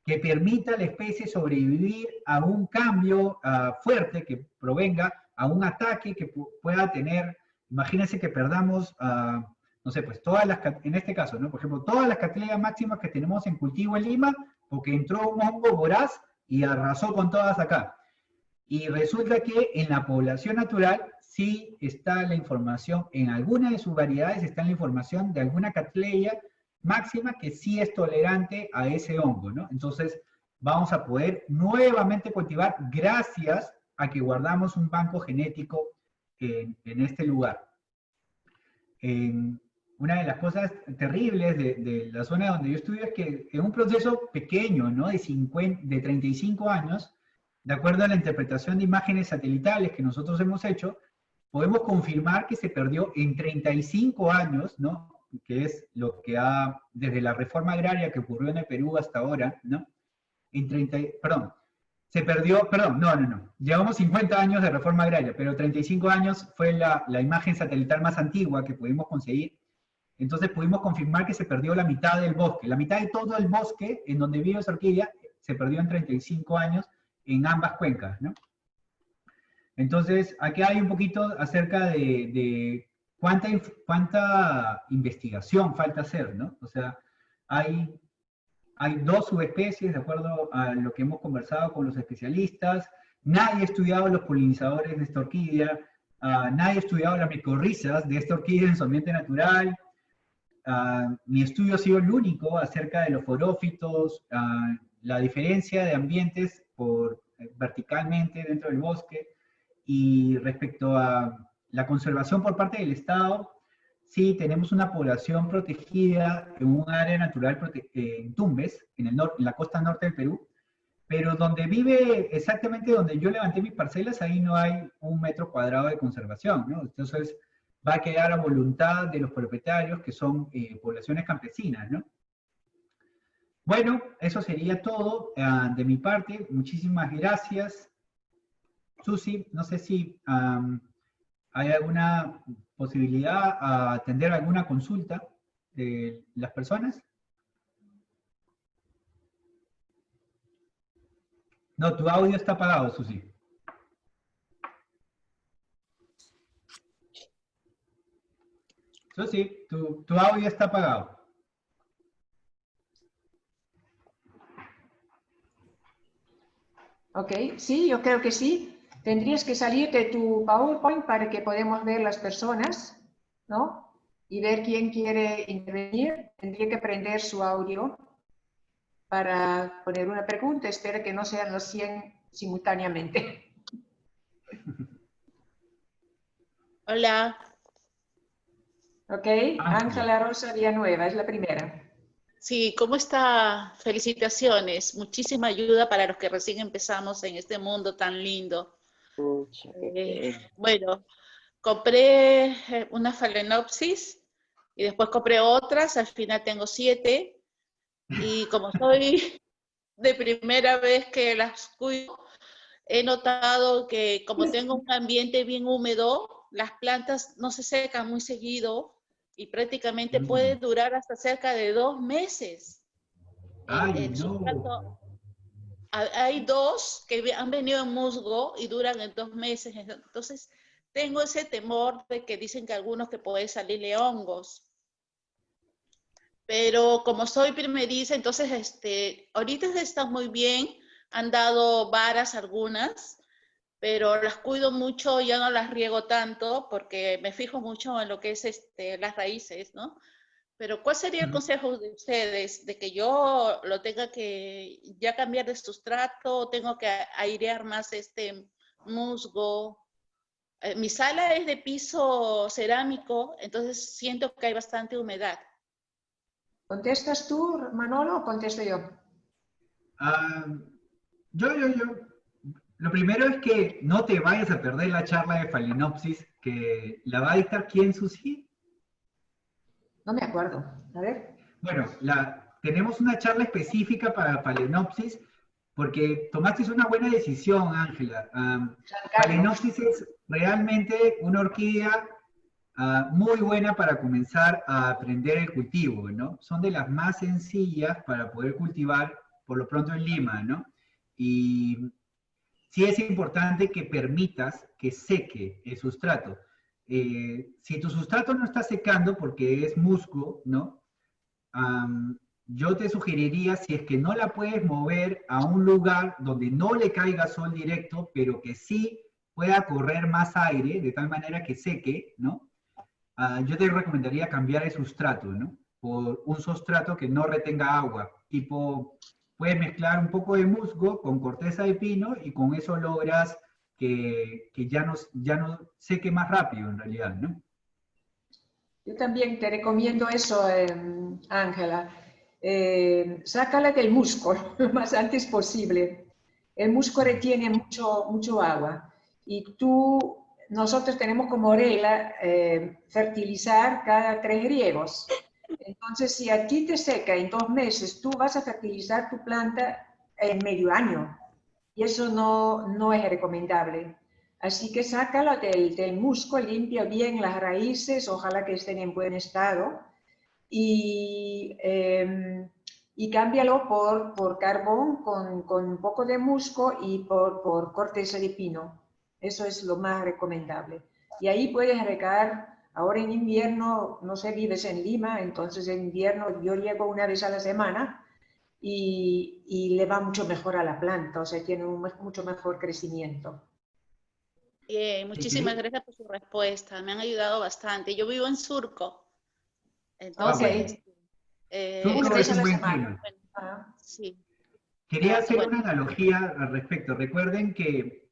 que permita a la especie sobrevivir a un cambio fuerte que provenga a un ataque que pueda tener. Imagínense que perdamos, no sé, pues todas las, en este caso, ¿no? Por ejemplo, todas las cattleyas máximas que tenemos en cultivo en Lima, porque entró un hongo voraz y arrasó con todas acá. Y resulta que en la población natural sí está la información, en alguna de sus variedades está la información de alguna cattleya máxima que sí es tolerante a ese hongo, ¿no? Entonces vamos a poder nuevamente cultivar gracias a que guardamos un banco genético en este lugar. Una de las cosas terribles de la zona donde yo estudio es que en un proceso pequeño, ¿no? De 35 años, de acuerdo a la interpretación de imágenes satelitales que nosotros hemos hecho, podemos confirmar que se perdió en 35 años, ¿no? Que es lo que ha, desde la reforma agraria que ocurrió en el Perú hasta ahora, ¿no? Se perdió, llevamos 50 años de reforma agraria, pero 35 años fue la imagen satelital más antigua que pudimos conseguir. Entonces pudimos confirmar que se perdió la mitad del bosque. La mitad de todo el bosque en donde vive esa orquídea se perdió en 35 años en ambas cuencas, ¿no? Entonces, aquí hay un poquito acerca de cuánta investigación falta hacer, ¿no? O sea, hay 2 subespecies, de acuerdo a lo que hemos conversado con los especialistas. Nadie ha estudiado los polinizadores de esta orquídea, nadie ha estudiado las micorrizas de esta orquídea en su ambiente natural. Mi estudio ha sido el único acerca de los forófitos, la diferencia de ambientes verticalmente dentro del bosque, y respecto a la conservación por parte del Estado, sí tenemos una población protegida en un área natural en Tumbes, en la costa norte del Perú, pero donde vive, exactamente donde yo levanté mis parcelas, ahí no hay 1 metro cuadrado de conservación, ¿no? Entonces va a quedar a voluntad de los propietarios, que son poblaciones campesinas, ¿no? Bueno, eso sería todo de mi parte. Muchísimas gracias. Susi, no sé si hay alguna posibilidad a atender alguna consulta de las personas. No, tu audio está apagado, Susi. Susi, tu audio está apagado. Ok, sí, yo creo que sí. Tendrías que salir de tu PowerPoint para que podamos ver las personas, ¿no? Y ver quién quiere intervenir. Tendría que prender su audio para poner una pregunta. Espero que no sean los 100 simultáneamente. Hola. Ok, Ángela Rosa Villanueva es la primera. Sí, ¿cómo está? Felicitaciones. Muchísima ayuda para los que recién empezamos en este mundo tan lindo. Bueno, compré una Phalaenopsis y después compré otras, al final tengo 7. Y como soy de primera vez que las cuido, he notado que como tengo un ambiente bien húmedo, las plantas no se secan muy seguido y prácticamente puede durar hasta cerca de 2 meses. Ay, El no. sustrato. Hay 2 que han venido en musgo y duran en 2 meses. Entonces, tengo ese temor de que dicen que algunos que pueden salirle hongos. Pero como soy primeriza, entonces ahorita están muy bien. Han dado varas algunas, pero las cuido mucho, ya no las riego tanto porque me fijo mucho en lo que es las raíces, ¿no? Pero ¿cuál sería el consejo de ustedes? ¿De que yo lo tenga que ya cambiar de sustrato? ¿Tengo que airear más este musgo? Mi sala es de piso cerámico, entonces siento que hay bastante humedad. ¿Contestas tú, Manolo, o contesto yo? Yo. Lo primero es que no te vayas a perder la charla de Phalaenopsis, que la va a dictar ¿quién, Susi? No me acuerdo. A ver. Bueno, tenemos una charla específica para Phalaenopsis, porque tomaste una buena decisión, Ángela. Phalaenopsis es realmente una orquídea muy buena para comenzar a aprender el cultivo, ¿no? Son de las más sencillas para poder cultivar, por lo pronto en Lima, ¿no? Y sí es importante que permitas que seque el sustrato. Si tu sustrato no está secando porque es musgo, ¿no? Yo te sugeriría, si es que no la puedes mover a un lugar donde no le caiga sol directo, pero que sí pueda correr más aire, de tal manera que seque, ¿no? Yo te recomendaría cambiar el sustrato, ¿no? Por un sustrato que no retenga agua, tipo, puedes mezclar un poco de musgo con corteza de pino y con eso logras que ya no seque más rápido en realidad, ¿no? Yo también te recomiendo eso, Ángela. Sácala del musgo lo más antes posible. El musgo retiene mucho agua y nosotros tenemos como regla fertilizar cada 3 riegos. Entonces, si a ti te seca en 2 meses, tú vas a fertilizar tu planta en medio año y eso no es recomendable. Así que sácala del musgo, limpia bien las raíces, ojalá que estén en buen estado y cámbialo por carbón con un poco de musgo y por corteza de pino. Eso es lo más recomendable. Y ahí puedes regar, ahora en invierno, no sé, vives en Lima, entonces en invierno yo riego una vez a la semana y le va mucho mejor a la planta, o sea, tiene mucho mejor crecimiento. Muchísimas gracias por su respuesta, me han ayudado bastante. Yo vivo en Surco, entonces... Surco es un buen clima. Sí. Quería hacer una analogía al respecto. Recuerden que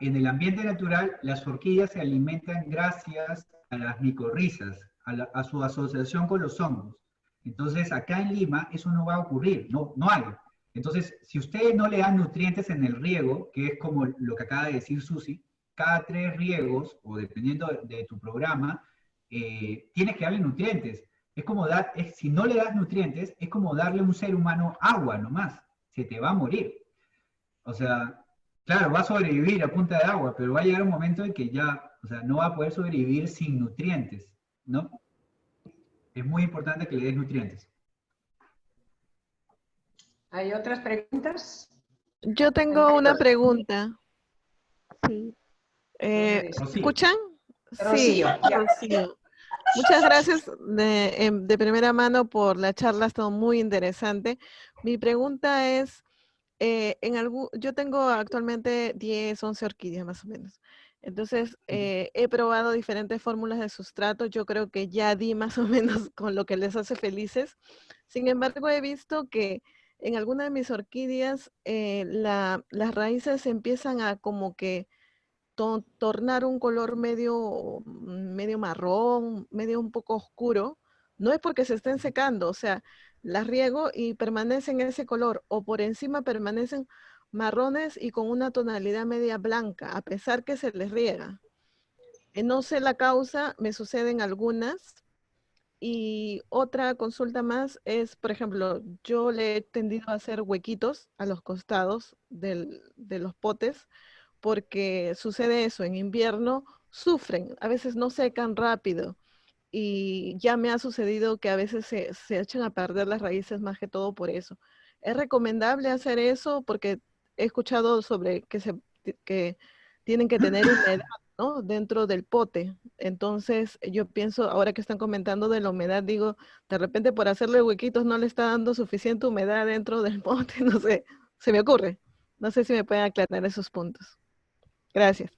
en el ambiente natural las orquídeas se alimentan gracias a las micorrizas, a su asociación con los hongos. Entonces acá en Lima eso no va a ocurrir, no hay. Entonces, si ustedes no le dan nutrientes en el riego, que es como lo que acaba de decir Susi, cada 3 riegos, o dependiendo de tu programa, tienes que darle nutrientes. Es como si no le das nutrientes, es como darle a un ser humano agua nomás. Se te va a morir. O sea, claro, va a sobrevivir a punta de agua, pero va a llegar un momento en que ya, o sea, no va a poder sobrevivir sin nutrientes, ¿no? Es muy importante que le des nutrientes. ¿Hay otras preguntas? Yo tengo una pregunta. Sí. ¿Escuchan? Rocío. Sí, Rocío. Muchas gracias de primera mano por la charla, ha estado muy interesante. Mi pregunta es, yo tengo actualmente 10, 11 orquídeas más o menos. Entonces, he probado diferentes fórmulas de sustrato. Yo creo que ya di más o menos con lo que les hace felices. Sin embargo, he visto que en algunas de mis orquídeas las raíces empiezan a como que tornar un color medio marrón, medio un poco oscuro. No es porque se estén secando, o sea, las riego y permanecen en ese color, o por encima permanecen marrones y con una tonalidad media blanca, a pesar que se les riega. No sé la causa, me suceden algunas, Y otra consulta más es, por ejemplo, yo le he tendido a hacer huequitos a los costados de los potes porque sucede eso, en invierno sufren, a veces no secan rápido y ya me ha sucedido que a veces se echan a perder las raíces más que todo por eso. ¿Es recomendable hacer eso? Porque he escuchado sobre que tienen que tener humedad, ¿no? Dentro del pote. Entonces yo pienso, ahora que están comentando de la humedad, digo, de repente por hacerle huequitos no le está dando suficiente humedad dentro del pote, no sé, se me ocurre. No sé si me pueden aclarar esos puntos. Gracias.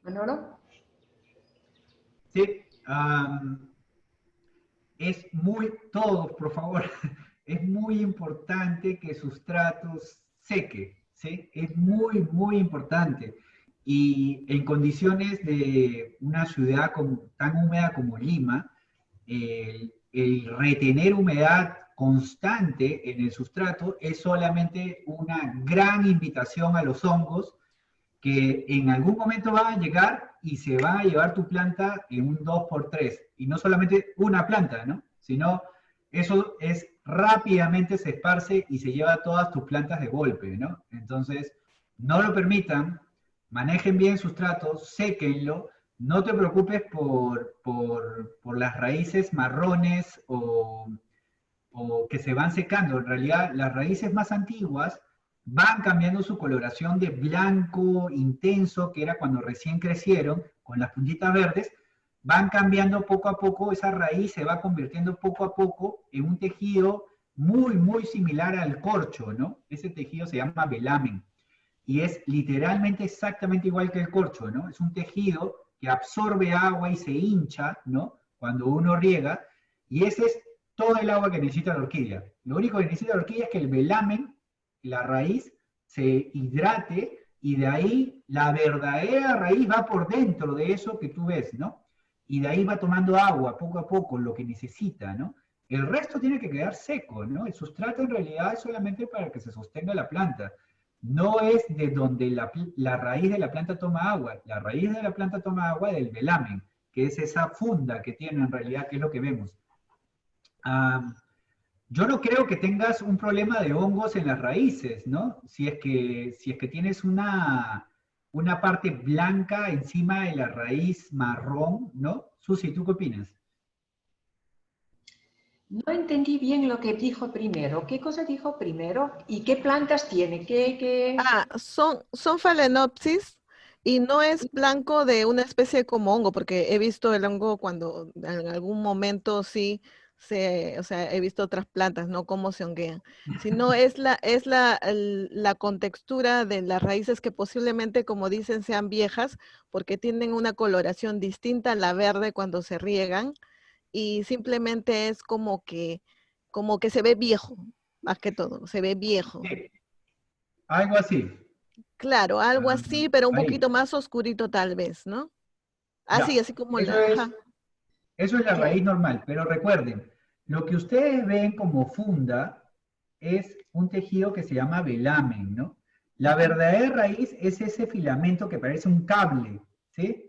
Manolo. Sí, todos, por favor, es muy importante que sustratos seque, ¿sí? Es muy, muy importante. Y en condiciones de una ciudad tan húmeda como Lima, el retener humedad constante en el sustrato es solamente una gran invitación a los hongos que en algún momento van a llegar y se van a llevar tu planta en un 2x3. Y no solamente una planta, ¿no? Sino eso es rápidamente se esparce y se lleva todas tus plantas de golpe, ¿no? Entonces, no lo permitan, manejen bien sustratos, séquenlo, no te preocupes por las raíces marrones o que se van secando. En realidad, las raíces más antiguas van cambiando su coloración de blanco intenso, que era cuando recién crecieron, con las puntitas verdes, van cambiando poco a poco, esa raíz se va convirtiendo poco a poco en un tejido muy, muy similar al corcho, ¿no? Ese tejido se llama velamen, y es literalmente exactamente igual que el corcho, ¿no? Es un tejido que absorbe agua y se hincha, ¿no? Cuando uno riega, y ese es todo el agua que necesita la orquídea. Lo único que necesita la orquídea es que el velamen, la raíz, se hidrate y de ahí la verdadera raíz va por dentro de eso que tú ves, ¿no? Y de ahí va tomando agua poco a poco, lo que necesita, ¿no? El resto tiene que quedar seco, ¿no? El sustrato en realidad es solamente para que se sostenga la planta. No es de donde la raíz de la planta toma agua. La raíz de la planta toma agua del velamen, que es esa funda que tiene en realidad, que es lo que vemos. Yo no creo que tengas un problema de hongos en las raíces, ¿no? Si es que tienes una parte blanca encima de la raíz marrón, ¿no? Susi, ¿tú qué opinas? No entendí bien lo que dijo primero. ¿Qué cosa dijo primero? ¿Y qué plantas tiene? Son Phalaenopsis y no es blanco de una especie como hongo, porque he visto el hongo cuando en algún momento sí o sea, he visto otras plantas, no cómo se honguean, sino es la contextura de las raíces que posiblemente, como dicen, sean viejas, porque tienen una coloración distinta a la verde cuando se riegan, y simplemente es como que se ve viejo, más que todo, se ve viejo. Sí, algo así. Claro, algo así, pero un Ahí, poquito más oscurito tal vez, ¿no? ya. Así como Eso ajá. eso es la ¿Qué? raíz normal, pero recuerden, lo que ustedes ven como funda es un tejido que se llama velamen, ¿no? La verdadera raíz es ese filamento que parece un cable, ¿sí?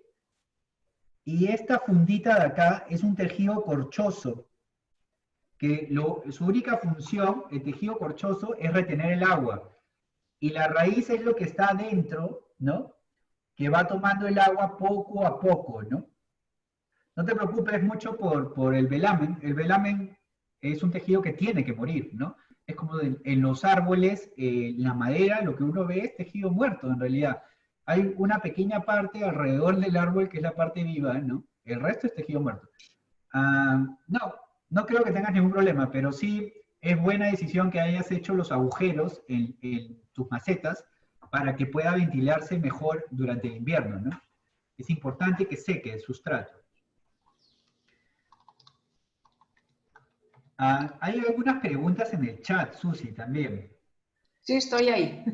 Y esta fundita de acá es un tejido corchoso, que su única función, el tejido corchoso, es retener el agua. Y la raíz es lo que está adentro, ¿no? Que va tomando el agua poco a poco, ¿no? No te preocupes mucho por el velamen. El velamen es un tejido que tiene que morir, ¿no? Es como en los árboles, la madera, lo que uno ve es tejido muerto en realidad. Hay una pequeña parte alrededor del árbol que es la parte viva, ¿no? El resto es tejido muerto. No, no creo que tengas ningún problema, pero sí es buena decisión que hayas hecho los agujeros en tus macetas para que pueda ventilarse mejor durante el invierno, ¿no? Es importante que seque el sustrato. Hay algunas preguntas en el chat, Susi, también. Sí, estoy ahí.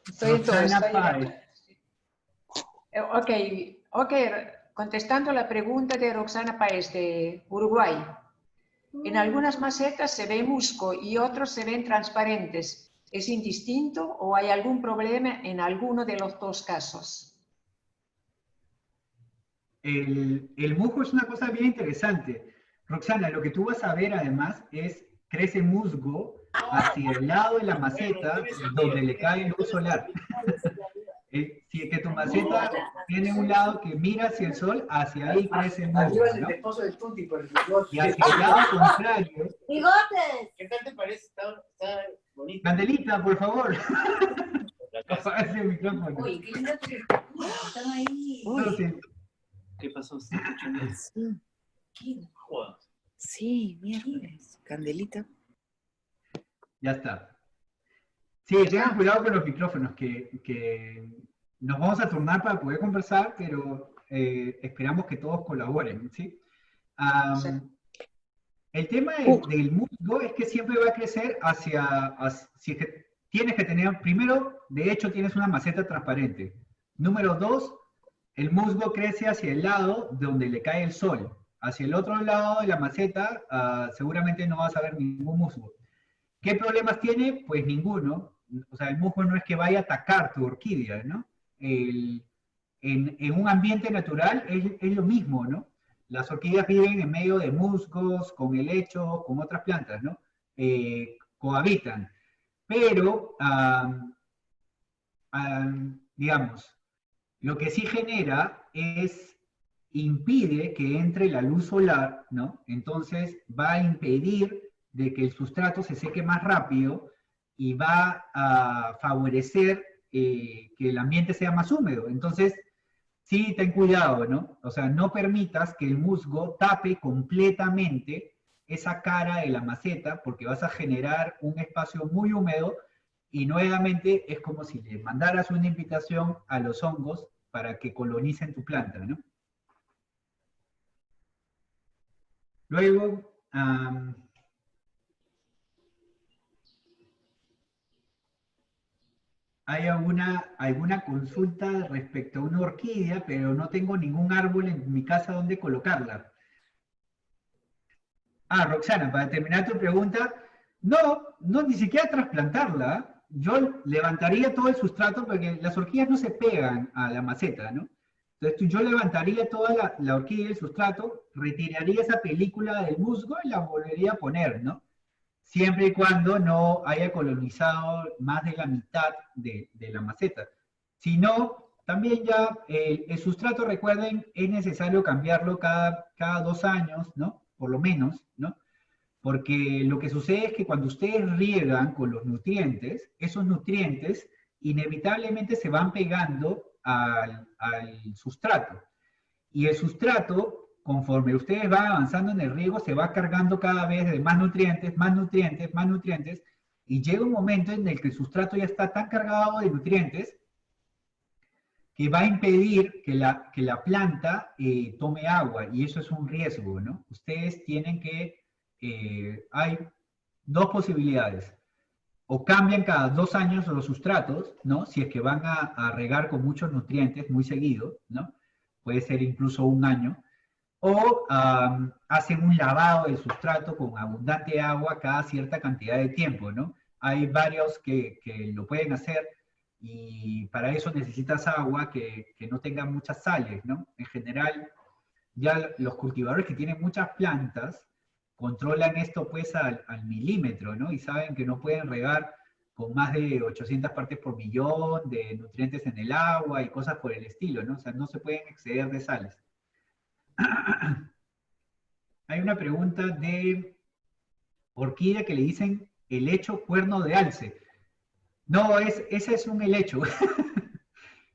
Estoy en todo. Roxana Páez. Ok, contestando la pregunta de Roxana Páez de Uruguay. En algunas macetas se ve musgo y otros se ven transparentes. ¿Es indistinto o hay algún problema en alguno de los dos casos? El musgo es una cosa bien interesante. Roxana, lo que tú vas a ver además es, crece musgo hacia el lado de la maceta donde le cae luz solar. Si es que tu maceta tiene un lado que mira hacia el sol, hacia ahí crece musgo, ¿no? Y hacia el lado contrario... ¡Bigotes! ¿Qué tal te parece? Está bonito. Candelita, por favor. Apaga ese micrófono. Uy, qué lindo que están ahí. No, sí. ¿Qué pasó? ¿Estás escuchando? Sí. Jodas. Sí, miércoles. Candelita. Ya está. Sí, tengan cuidado con los micrófonos, que nos vamos a turnar para poder conversar, pero esperamos que todos colaboren, ¿sí? El tema del musgo es que siempre va a crecer si es que tienes que tener, primero, de hecho tienes una maceta transparente. Número 2, el musgo crece hacia el lado donde le cae el sol. Hacia el otro lado de la maceta seguramente no vas a ver ningún musgo. ¿Qué problemas tiene? Pues ninguno. O sea, el musgo no es que vaya a atacar tu orquídea, ¿no? En un ambiente natural es lo mismo, ¿no? Las orquídeas viven en medio de musgos, con helechos, con otras plantas, ¿no? Cohabitan. Pero, digamos, lo que sí genera impide que entre la luz solar, ¿no? Entonces va a impedir de que el sustrato se seque más rápido y va a favorecer que el ambiente sea más húmedo. Entonces, sí, ten cuidado, ¿no? O sea, no permitas que el musgo tape completamente esa cara de la maceta, porque vas a generar un espacio muy húmedo y nuevamente es como si le mandaras una invitación a los hongos para que colonicen tu planta, ¿no? Luego, hay alguna consulta respecto a una orquídea, pero no tengo ningún árbol en mi casa donde colocarla. Roxana, para terminar tu pregunta, no, ni siquiera trasplantarla. Yo levantaría todo el sustrato porque las orquídeas no se pegan a la maceta, ¿no? Entonces yo levantaría toda la orquídea y el sustrato, retiraría esa película del musgo y la volvería a poner, ¿no? Siempre y cuando no haya colonizado más de la mitad de la maceta. Si no, también ya el sustrato, recuerden, es necesario cambiarlo cada 2 años, ¿no? Por lo menos, ¿no? Porque lo que sucede es que cuando ustedes riegan con los nutrientes, esos nutrientes inevitablemente se van pegando al sustrato. Y el sustrato, conforme ustedes van avanzando en el riego, se va cargando cada vez de más nutrientes, más nutrientes, más nutrientes, y llega un momento en el que el sustrato ya está tan cargado de nutrientes que va a impedir que la planta tome agua, y eso es un riesgo, ¿no? Ustedes tienen que, hay 2 posibilidades. O cambian cada 2 años los sustratos, ¿no? Si es que van a regar con muchos nutrientes muy seguido, ¿no? Puede ser incluso 1 año. O hacen un lavado del sustrato con abundante agua cada cierta cantidad de tiempo, ¿no? Hay varios que lo pueden hacer y para eso necesitas agua que no tenga muchas sales, ¿no? En general, ya los cultivadores que tienen muchas plantas controlan esto pues al milímetro, ¿no? Y saben que no pueden regar con más de 800 partes por millón de nutrientes en el agua y cosas por el estilo, ¿no? O sea, no se pueden exceder de sales. Hay una pregunta de orquídea que le dicen helecho cuerno de alce. No, ese es un helecho.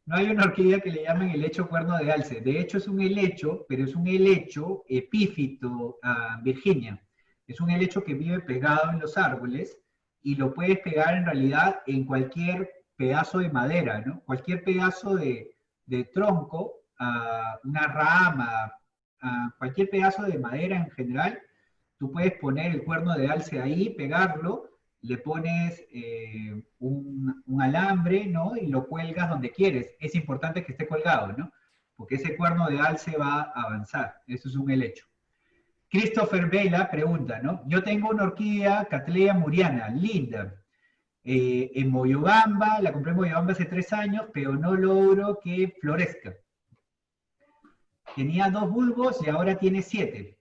No hay una orquídea que le llamen helecho cuerno de alce. De hecho es un helecho, pero es un helecho epífito Virginia. Es un helecho que vive pegado en los árboles y lo puedes pegar en realidad en cualquier pedazo de madera, ¿no? Cualquier pedazo de tronco, una rama, cualquier pedazo de madera en general, tú puedes poner el cuerno de alce ahí, pegarlo, le pones un alambre, ¿no? Y lo cuelgas donde quieres. Es importante que esté colgado, ¿no? Porque ese cuerno de alce va a avanzar. Eso es un helecho. Christopher Vela pregunta, ¿no? Yo tengo una orquídea Cattleya muriana, linda, en Moyobamba, la compré en Moyobamba hace 3 años, pero no logro que florezca. Tenía 2 bulbos y ahora tiene 7.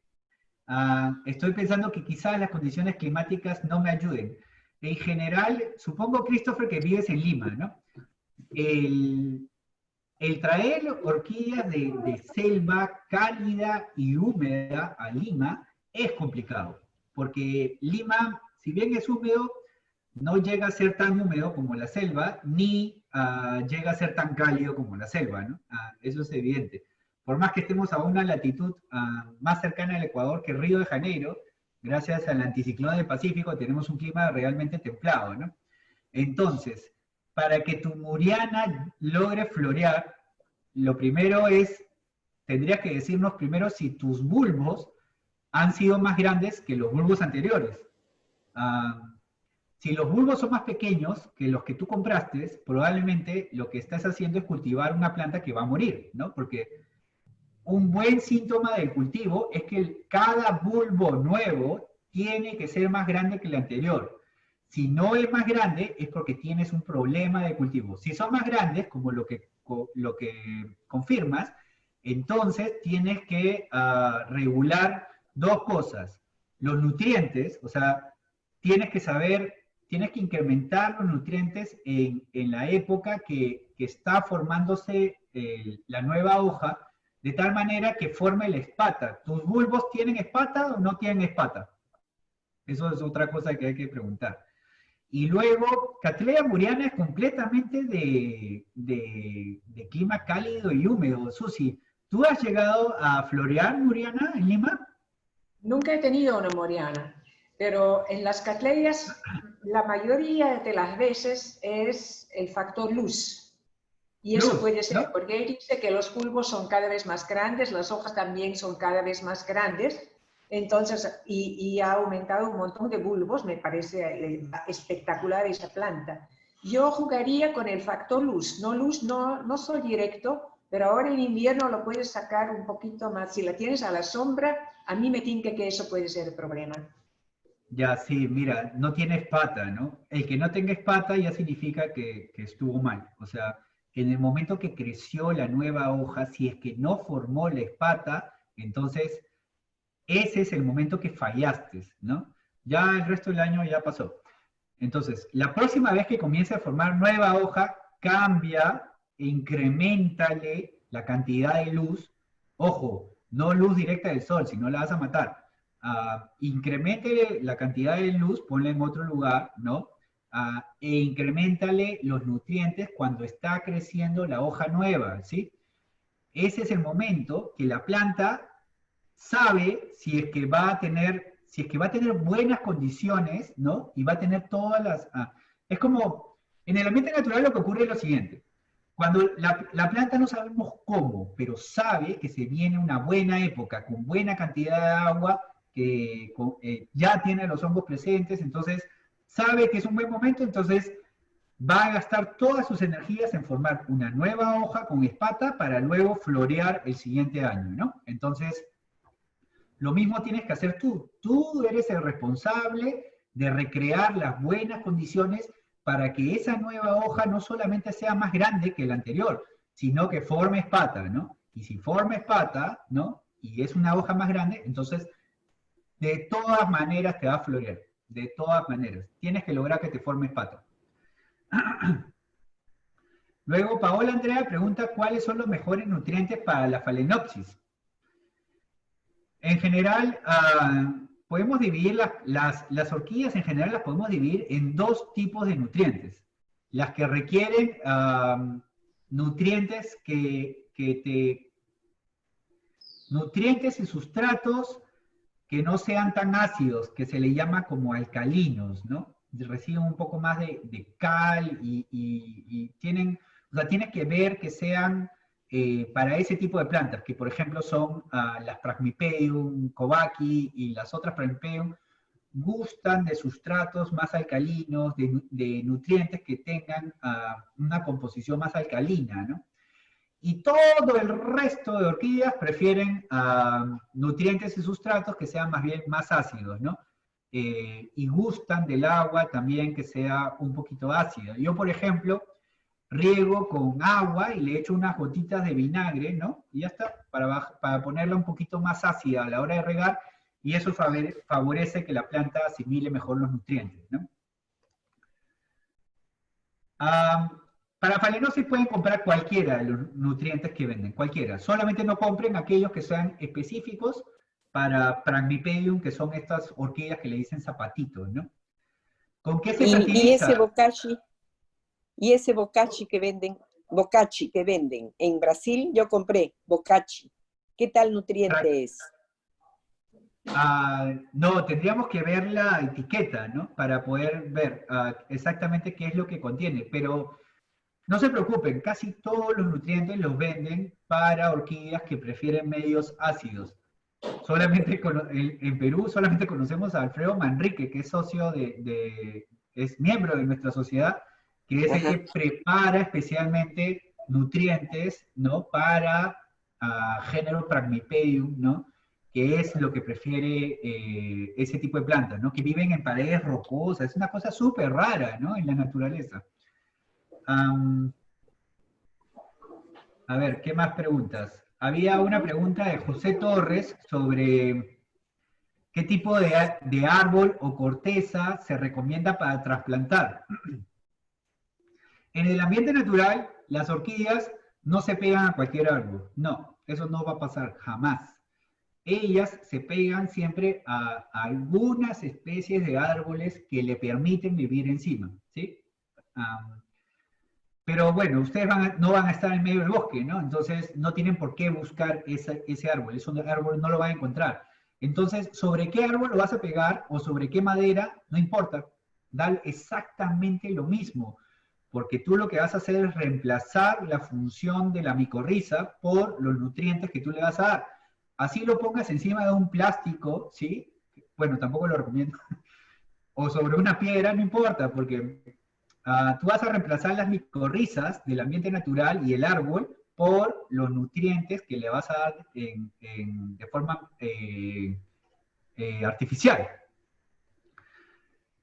Estoy pensando que quizás las condiciones climáticas no me ayuden. En general, supongo, Christopher, que vives en Lima, ¿no? El traer orquídeas de selva cálida y húmeda a Lima es complicado, porque Lima, si bien es húmedo, no llega a ser tan húmedo como la selva, ni llega a ser tan cálido como la selva, ¿no? Eso es evidente. Por más que estemos a una latitud más cercana al Ecuador que Río de Janeiro, gracias al anticiclón del Pacífico tenemos un clima realmente templado, ¿no? Entonces, para que tu muriana logre florear, lo primero es, tendrías que decirnos primero si tus bulbos han sido más grandes que los bulbos anteriores. Si los bulbos son más pequeños que los que tú compraste, probablemente lo que estás haciendo es cultivar una planta que va a morir, ¿no? Porque un buen síntoma del cultivo es que cada bulbo nuevo tiene que ser más grande que el anterior. Si no es más grande, es porque tienes un problema de cultivo. Si son más grandes, como lo que confirmas, entonces tienes que regular dos cosas. Los nutrientes, o sea, tienes que incrementar los nutrientes en la época que está formándose la nueva hoja, de tal manera que forme la espata. ¿Tus bulbos tienen espata o no tienen espata? Eso es otra cosa que hay que preguntar. Y luego, Cattleya muriana es completamente de clima cálido y húmedo. Susi, ¿tú has llegado a florear muriana en Lima? Nunca he tenido una muriana, pero en las Cattleyas la mayoría de las veces es el factor luz. Y eso Luz, puede ser ¿no? porque él dice que los bulbos son cada vez más grandes, las hojas también son cada vez más grandes. Entonces, y ha aumentado un montón de bulbos, me parece espectacular esa planta. Yo jugaría con el factor luz, no soy directo, pero ahora en invierno lo puedes sacar un poquito más. Si la tienes a la sombra, a mí me tinca que eso puede ser el problema. Ya, sí, mira, no tiene espata, ¿no? El que no tenga espata ya significa que estuvo mal. O sea, en el momento que creció la nueva hoja, si es que no formó la espata, entonces ese es el momento que fallaste, ¿no? Ya el resto del año ya pasó. Entonces, la próxima vez que comience a formar nueva hoja, cambia, incrementale la cantidad de luz. Ojo, no luz directa del sol, si no la vas a matar. Incrementale la cantidad de luz, ponla en otro lugar, ¿no? E incrementale los nutrientes cuando está creciendo la hoja nueva, ¿sí? Ese es el momento que la planta sabe si es que va a tener buenas condiciones, ¿no? Y va a tener todas las... es como, en el ambiente natural lo que ocurre es lo siguiente. Cuando la planta no sabemos cómo, pero sabe que se viene una buena época, con buena cantidad de agua, que ya tiene los hongos presentes, entonces sabe que es un buen momento, entonces va a gastar todas sus energías en formar una nueva hoja con espata para luego florear el siguiente año, ¿no? Entonces, lo mismo tienes que hacer tú. Tú eres el responsable de recrear las buenas condiciones para que esa nueva hoja no solamente sea más grande que la anterior, sino que forme espata, ¿no? Y si forma espata, ¿no? Y es una hoja más grande, entonces de todas maneras te va a florear. De todas maneras. Tienes que lograr que te forme espata. Luego, Paola Andrea pregunta cuáles son los mejores nutrientes para la Phalaenopsis. En general, podemos dividir las orquídeas, en general las podemos dividir en dos tipos de nutrientes. Las que requieren nutrientes nutrientes y sustratos que no sean tan ácidos, que se le llama como alcalinos, ¿no? Reciben un poco más de cal y tienen, o sea, tienes que ver que sean para ese tipo de plantas, que por ejemplo son las Phragmipeum, Kobaki y las otras Phragmipeum, gustan de sustratos más alcalinos, de nutrientes que tengan una composición más alcalina, ¿no? Y todo el resto de orquídeas prefieren nutrientes y sustratos que sean más bien más ácidos, ¿no? Y gustan del agua también que sea un poquito ácida. Yo, por ejemplo, riego con agua y le echo unas gotitas de vinagre, ¿no? Y ya está, para ponerla un poquito más ácida a la hora de regar, y eso favorece que la planta asimile mejor los nutrientes, ¿no? Para Phalaenopsis pueden comprar cualquiera de los nutrientes que venden, cualquiera. Solamente no compren aquellos que sean específicos para Phragmipedium, que son estas orquídeas que le dicen zapatitos, ¿no? ¿Con qué se fertiliza? Y ese bocachi que venden en Brasil, yo compré bocachi. ¿Qué tal nutriente es? No, tendríamos que ver la etiqueta, ¿no? Para poder ver exactamente qué es lo que contiene, pero no se preocupen, casi todos los nutrientes los venden para orquídeas que prefieren medios ácidos. Solamente en Perú solamente conocemos a Alfredo Manrique, que es socio es miembro de nuestra sociedad, que es el que prepara especialmente nutrientes, ¿no? Para género Phragmipedium, ¿no? Que es lo que prefiere ese tipo de plantas, ¿no? Que viven en paredes rocosas, es una cosa súper rara, ¿no? En la naturaleza. A ver, ¿qué más preguntas? Había una pregunta de José Torres sobre qué tipo de árbol o corteza se recomienda para trasplantar. En el ambiente natural, las orquídeas no se pegan a cualquier árbol. No, eso no va a pasar jamás. Ellas se pegan siempre a algunas especies de árboles que le permiten vivir encima, ¿sí? Pero bueno, ustedes no van a estar en medio del bosque, ¿no? Entonces no tienen por qué buscar ese árbol, ese árbol no lo van a encontrar. Entonces, ¿sobre qué árbol lo vas a pegar o sobre qué madera? No importa, da exactamente lo mismo, porque tú lo que vas a hacer es reemplazar la función de la micorriza por los nutrientes que tú le vas a dar. Así lo pongas encima de un plástico, ¿sí? Bueno, tampoco lo recomiendo. O sobre una piedra, no importa, porque tú vas a reemplazar las micorrizas del ambiente natural y el árbol por los nutrientes que le vas a dar de forma artificial.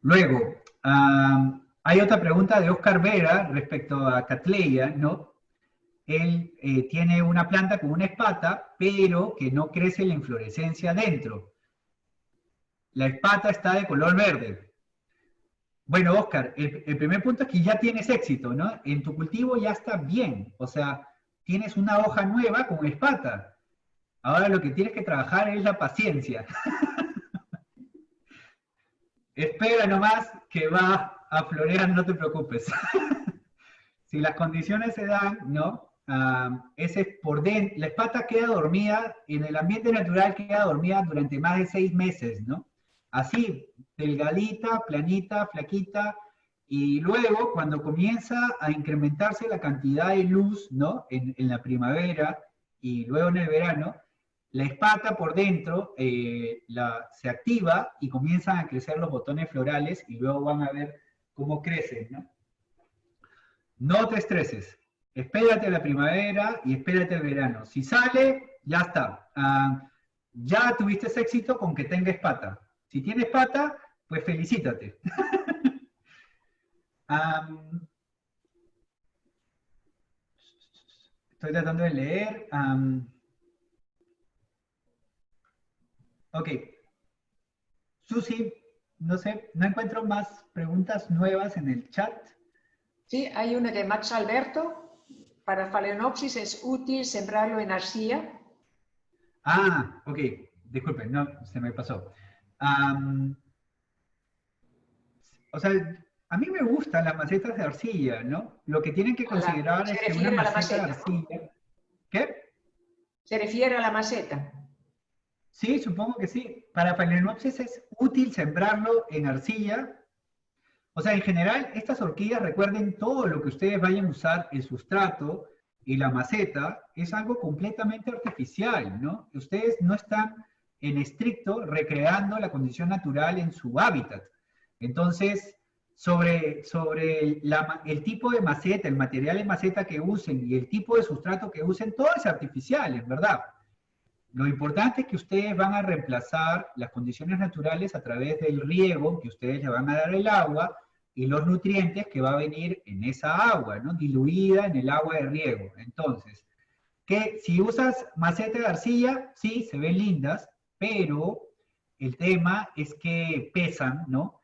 Luego, hay otra pregunta de Oscar Vera respecto a Cattleya, ¿no? Él tiene una planta con una espata, pero que no crece la inflorescencia dentro. La espata está de color verde. Bueno, Oscar, el primer punto es que ya tienes éxito, ¿no? En tu cultivo ya está bien, o sea, tienes una hoja nueva con espata. Ahora lo que tienes que trabajar es la paciencia. Espera nomás que va a florear, no te preocupes. Si las condiciones se dan, ¿no? Ese es por dentro, la espata queda dormida, en el ambiente natural queda dormida durante más de 6 meses, ¿no? Así, delgadita, planita, flaquita, y luego cuando comienza a incrementarse la cantidad de luz, ¿no? En la primavera y luego en el verano, la espata por dentro se activa y comienzan a crecer los botones florales y luego van a ver cómo crecen, ¿no? No te estreses. Espérate a la primavera y espérate al verano. Si sale, ya está. Ya tuviste éxito con que tenga espata. Si tiene espata, pues felicítate. Estoy tratando de leer. Ok. Susi, no sé, no encuentro más preguntas nuevas en el chat. Sí, hay una de Max Alberto. Para Phalaenopsis es útil sembrarlo en arcilla. Ok. Disculpen, no, se me pasó. O sea, a mí me gustan las macetas de arcilla, ¿no? Lo que tienen que considerar es que una maceta de arcilla... ¿Qué? ¿Se refiere a la maceta? Sí, supongo que sí. Para Phalaenopsis es útil sembrarlo en arcilla. O sea, en general, estas orquídeas, recuerden, todo lo que ustedes vayan a usar, el sustrato y la maceta, es algo completamente artificial, ¿no? Ustedes no están en estricto recreando la condición natural en su hábitat. Entonces, sobre el tipo de maceta, el material de maceta que usen y el tipo de sustrato que usen, todo es artificial, en verdad. Lo importante es que ustedes van a reemplazar las condiciones naturales a través del riego, que ustedes le van a dar el agua, y los nutrientes que va a venir en esa agua, ¿no? Diluida en el agua de riego. Entonces, que si usas maceta de arcilla, sí, se ven lindas, pero el tema es que pesan, ¿no?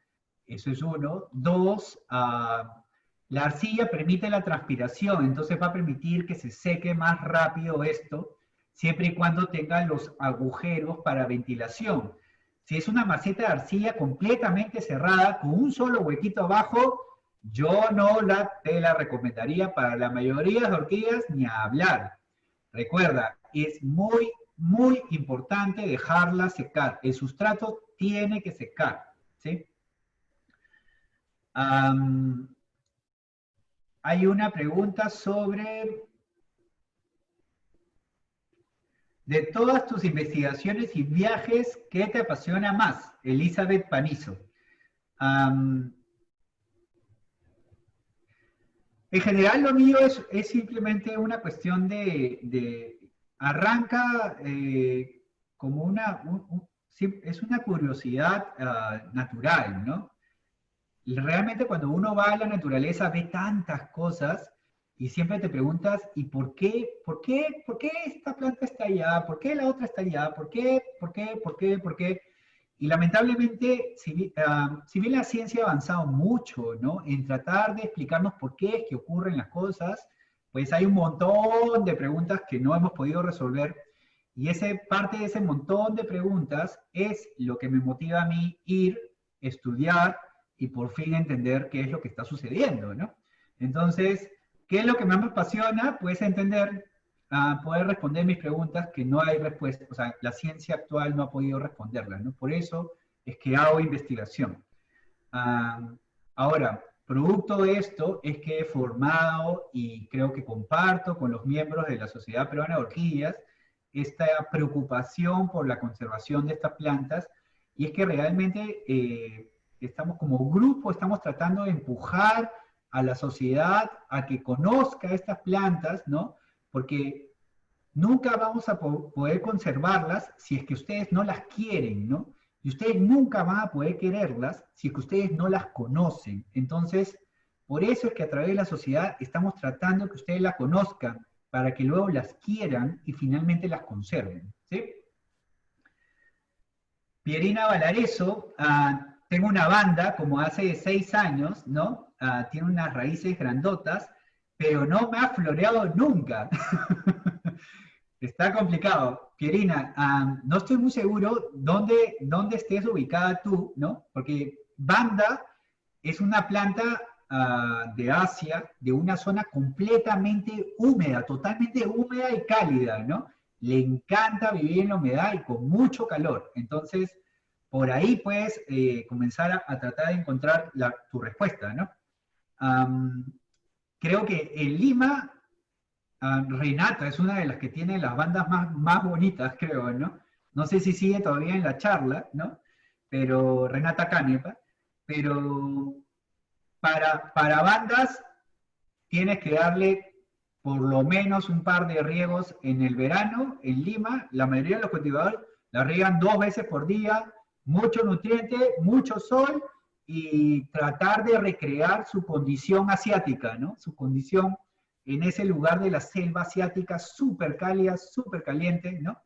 Eso es uno. Dos, la arcilla permite la transpiración, entonces va a permitir que se seque más rápido esto, siempre y cuando tenga los agujeros para ventilación. Si es una maceta de arcilla completamente cerrada, con un solo huequito abajo, yo no te la recomendaría para la mayoría de orquídeas ni a hablar. Recuerda, es muy, muy importante dejarla secar. El sustrato tiene que secar, ¿sí? Hay una pregunta sobre... De todas tus investigaciones y viajes, ¿qué te apasiona más? Elizabeth Panizo. En general lo mío es simplemente una cuestión arranca como es una curiosidad natural, ¿no? Y realmente cuando uno va a la naturaleza ve tantas cosas y siempre te preguntas, ¿y por qué esta planta está allá? ¿Por qué la otra está allá? ¿Por qué? Y lamentablemente, si bien la ciencia ha avanzado mucho, ¿no? En tratar de explicarnos por qué es que ocurren las cosas, pues hay un montón de preguntas que no hemos podido resolver. Y parte de ese montón de preguntas es lo que me motiva a mí ir, estudiar y por fin entender qué es lo que está sucediendo, ¿no? Entonces, ¿qué es lo que más me apasiona? Pues entender, poder responder mis preguntas que no hay respuesta, o sea, la ciencia actual no ha podido responderlas, ¿no? Por eso es que hago investigación. Ahora, producto de esto es que he formado y creo que comparto con los miembros de la Sociedad Peruana de Orquídeas esta preocupación por la conservación de estas plantas, y es que realmente estamos como grupo, estamos tratando de empujar a la sociedad a que conozca estas plantas, ¿no? Porque nunca vamos a poder conservarlas si es que ustedes no las quieren, ¿no? Y ustedes nunca van a poder quererlas si es que ustedes no las conocen. Entonces, por eso es que a través de la sociedad estamos tratando que ustedes las conozcan, para que luego las quieran y finalmente las conserven, ¿sí? Pierina Valareso, tengo una banda como hace 6 años, ¿no? Tiene unas raíces grandotas, pero no me ha floreado nunca. Está complicado. Pierina, no estoy muy seguro dónde estés ubicada tú, ¿no? Porque banda es una planta de Asia, de una zona completamente húmeda, totalmente húmeda y cálida, ¿no? Le encanta vivir en la humedad y con mucho calor. Entonces, por ahí puedes comenzar a tratar de encontrar tu respuesta, ¿no? Creo que en Lima, Renata es una de las que tiene las bandas más bonitas, creo, ¿no? No sé si sigue todavía en la charla, ¿no? Pero Renata Canepa, pero para bandas tienes que darle por lo menos un par de riegos en el verano, en Lima. La mayoría de los cultivadores la riegan 2 veces por día, mucho nutriente, mucho sol, y tratar de recrear su condición asiática, ¿no? Su condición en ese lugar de la selva asiática súper cálida, súper caliente, ¿no?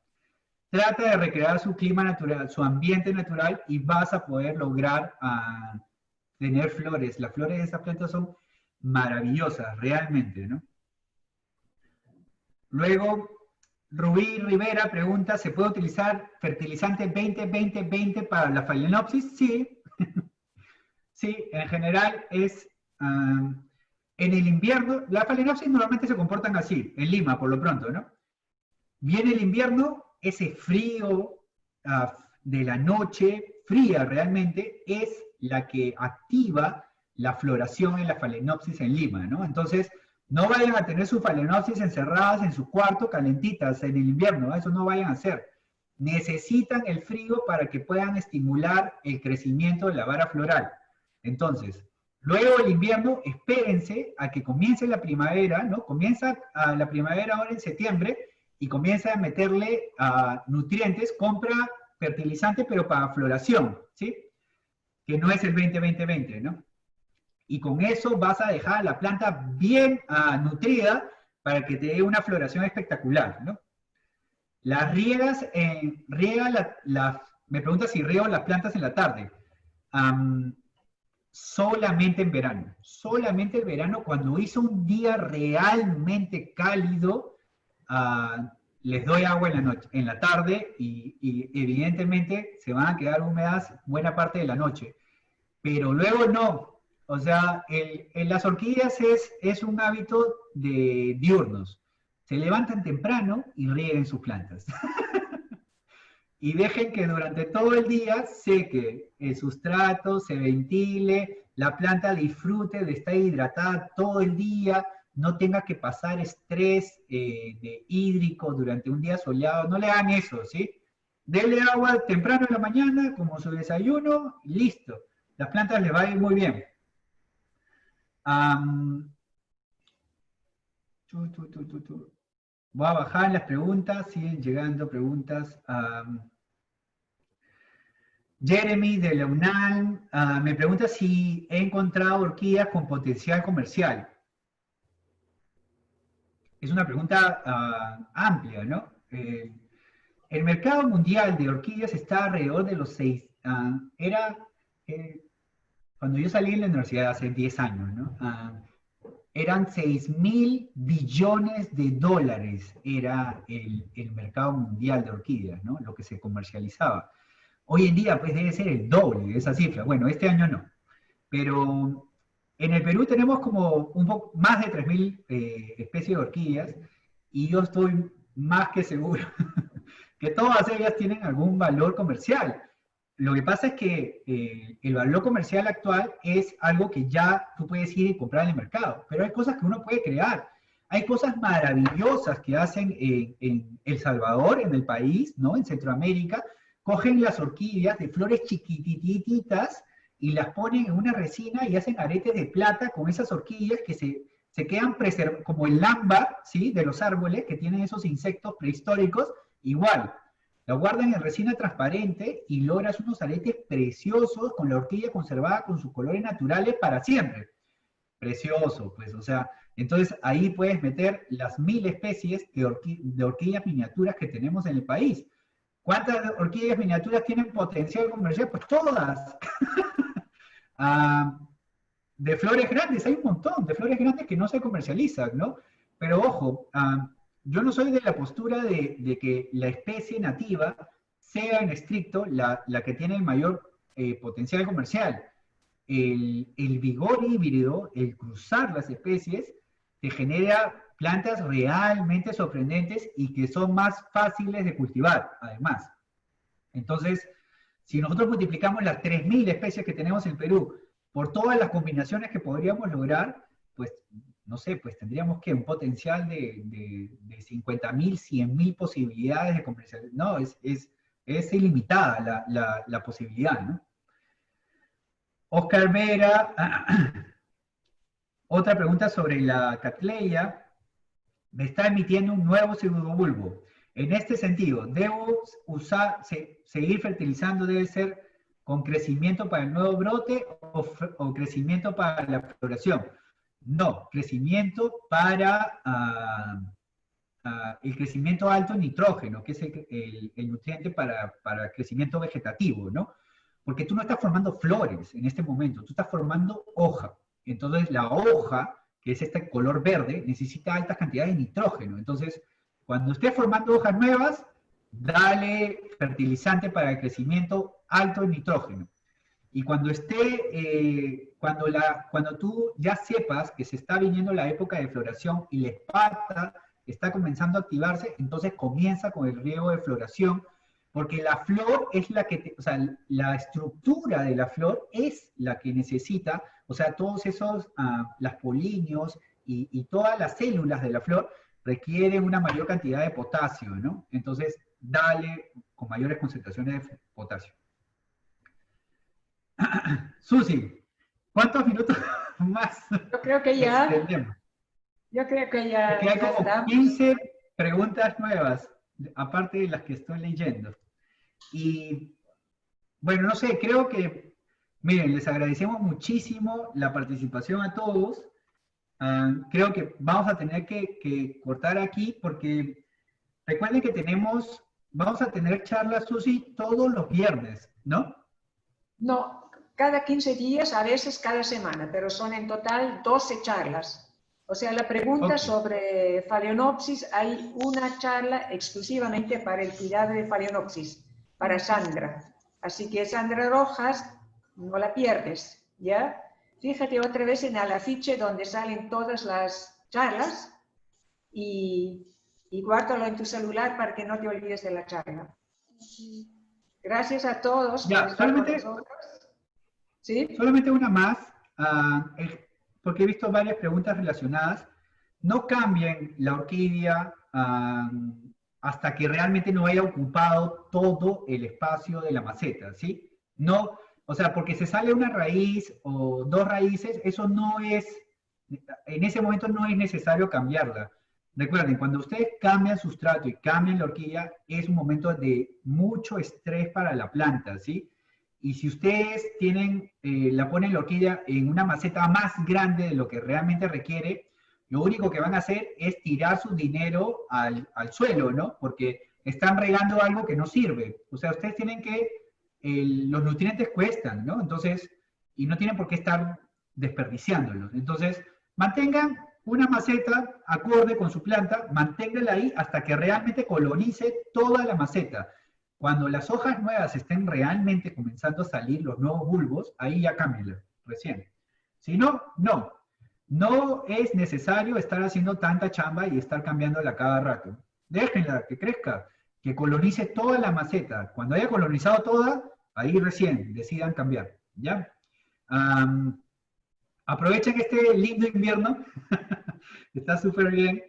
Trata de recrear su clima natural, su ambiente natural, y vas a poder lograr tener flores. Las flores de esas plantas son maravillosas, realmente, ¿no? Luego, Rubí Rivera pregunta, ¿se puede utilizar fertilizante 20-20-20 para la Phalaenopsis? Sí. Sí, en general es... en el invierno, las Phalaenopsis normalmente se comportan así, en Lima por lo pronto, ¿no? Viene el invierno, ese frío de la noche, fría realmente, es la que activa la floración en la Phalaenopsis en Lima, ¿no? Entonces, no vayan a tener sus Phalaenopsis encerradas en su cuarto, calentitas en el invierno, ¿no? Eso no vayan a hacer. Necesitan el frío para que puedan estimular el crecimiento de la vara floral. Entonces, luego del invierno, espérense a que comience la primavera, ¿no? Comienza la primavera ahora en septiembre y comienza a meterle nutrientes, compra fertilizante, pero para floración, ¿sí? Que no es el 20-20-20, ¿no? Y con eso vas a dejar la planta bien nutrida para que te dé una floración espectacular, ¿no? Las riegas, riega me pregunta si riego las plantas en la tarde. Solamente en verano. Solamente en verano, cuando hizo un día realmente cálido, les doy agua en la noche, en la tarde, y evidentemente se van a quedar húmedas buena parte de la noche. Pero luego no. O sea, en las orquídeas es un hábito de diurnos. Se levantan temprano y rieguen sus plantas. Y dejen que durante todo el día seque el sustrato, se ventile, la planta disfrute de estar hidratada todo el día, no tenga que pasar estrés de hídrico durante un día soleado. No le hagan eso, ¿sí? Denle agua temprano en la mañana, como su desayuno, y listo. Las plantas les va a ir muy bien. Voy a bajar las preguntas, siguen llegando preguntas. Jeremy de la UNAM me pregunta si he encontrado orquídeas con potencial comercial. Es una pregunta amplia, ¿no? El mercado mundial de orquídeas está alrededor de los 6. Cuando yo salí de la universidad hace 10 años, ¿no? Eran 6.000 billones de dólares, era el mercado mundial de orquídeas, ¿no? Lo que se comercializaba. Hoy en día, pues, debe ser el doble de esa cifra. Bueno, este año no. Pero en el Perú tenemos como un poco más de 3.000 especies de orquídeas, y yo estoy más que seguro que todas ellas tienen algún valor comercial. Lo que pasa es que el valor comercial actual es algo que ya tú puedes ir y comprar en el mercado, pero hay cosas que uno puede crear. Hay cosas maravillosas que hacen en El Salvador, en el país, ¿no? En Centroamérica. Cogen las orquídeas de flores chiquitititas y las ponen en una resina y hacen aretes de plata con esas orquídeas que se quedan preservadas, como el ámbar, ¿sí? De los árboles que tienen esos insectos prehistóricos, igual. La guardan en resina transparente y logras unos aretes preciosos con la orquídea conservada con sus colores naturales para siempre. Precioso, pues, o sea, entonces ahí puedes meter las 1.000 especies de orquídeas miniaturas que tenemos en el país. ¿Cuántas orquídeas miniaturas tienen potencial comercial? Pues todas. De flores grandes, hay un montón de flores grandes que no se comercializan, ¿no? Pero ojo, yo no soy de la postura de que la especie nativa sea en estricto la que tiene el mayor potencial comercial. El vigor híbrido, el cruzar las especies, te genera plantas realmente sorprendentes y que son más fáciles de cultivar, además. Entonces, si nosotros multiplicamos las 3.000 especies que tenemos en Perú por todas las combinaciones que podríamos lograr, pues, no sé, pues tendríamos que un potencial de 50.000, 100.000 posibilidades de comercialización. No, es ilimitada la posibilidad, ¿no? Oscar Vera, otra pregunta sobre la Cattleya. Me está emitiendo un nuevo pseudobulbo. En este sentido, ¿debo seguir fertilizando? ¿Debe ser con crecimiento para el nuevo brote o crecimiento para la floración? No, crecimiento para el crecimiento alto en nitrógeno, que es el nutriente para crecimiento vegetativo, ¿no? Porque tú no estás formando flores en este momento, tú estás formando hoja. Entonces la hoja, que es este color verde, necesita altas cantidades de nitrógeno. Entonces, cuando estés formando hojas nuevas, dale fertilizante para el crecimiento alto en nitrógeno. Y cuando cuando tú ya sepas que se está viniendo la época de floración y la espata está comenzando a activarse, entonces comienza con el riego de floración, porque la flor es la que, o sea, la estructura de la flor es la que necesita, o sea, todos esos, las polinios y todas las células de la flor requieren una mayor cantidad de potasio, ¿no? Entonces, dale con mayores concentraciones de potasio. Susi, ¿cuántos minutos más? Yo creo que ya. Yo creo que ya. Porque hay como 15 preguntas nuevas, aparte de las que estoy leyendo. Y, bueno, no sé, creo que, miren, les agradecemos muchísimo la participación a todos. Creo que vamos a tener que cortar aquí porque recuerden que tenemos vamos a tener charlas, Susi, todos los viernes, ¿no? No, cada 15 días, a veces cada semana, pero son en total 12 charlas. O sea, la pregunta Ok. sobre Phalaenopsis, hay una charla exclusivamente para el cuidado de Phalaenopsis, para Sandra. Así que Sandra Rojas, no la pierdes, ¿ya? Fíjate otra vez en el afiche donde salen todas las charlas y guárdalo en tu celular para que no te olvides de la charla. Gracias a todos por Ya, estar con nosotros. ¿Sí? solamente una más, porque he visto varias preguntas relacionadas. No cambien la orquídea hasta que realmente no haya ocupado todo el espacio de la maceta, ¿sí? No, o sea, porque se sale una raíz o dos raíces, eso no es, en ese momento no es necesario cambiarla. Recuerden, cuando ustedes cambian sustrato y cambian la orquídea, es un momento de mucho estrés para la planta, ¿sí? Y si ustedes tienen, la ponen la orquídea en una maceta más grande de lo que realmente requiere, lo único que van a hacer es tirar su dinero al suelo, ¿no? Porque están regando algo que no sirve. O sea, ustedes tienen que, los nutrientes cuestan, ¿no? Entonces, y no tienen por qué estar desperdiciándolos. Entonces, mantengan una maceta acorde con su planta, manténganla ahí hasta que realmente colonice toda la maceta. Cuando las hojas nuevas estén realmente comenzando a salir, los nuevos bulbos, ahí ya cámbienla, recién. Si no, no. No es necesario estar haciendo tanta chamba y estar cambiándola cada rato. Déjenla que crezca, que colonice toda la maceta. Cuando haya colonizado toda, ahí recién decidan cambiar, ¿ya? Aprovechen este lindo invierno. Está súper bien.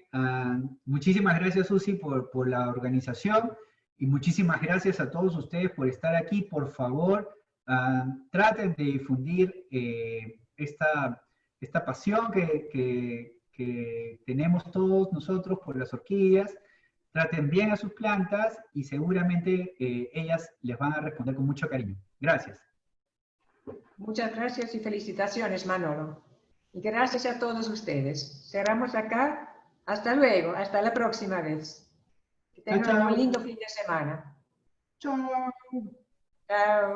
Muchísimas gracias, Susi, por la organización. Y muchísimas gracias a todos ustedes por estar aquí. Por favor, traten de difundir esta pasión que tenemos todos nosotros por las orquídeas. Traten bien a sus plantas y seguramente ellas les van a responder con mucho cariño. Gracias. Muchas gracias y felicitaciones, Manolo. Y gracias a todos ustedes. Cerramos acá. Hasta luego. Hasta la próxima vez. Que tengan un lindo fin de semana. Chao. Chao.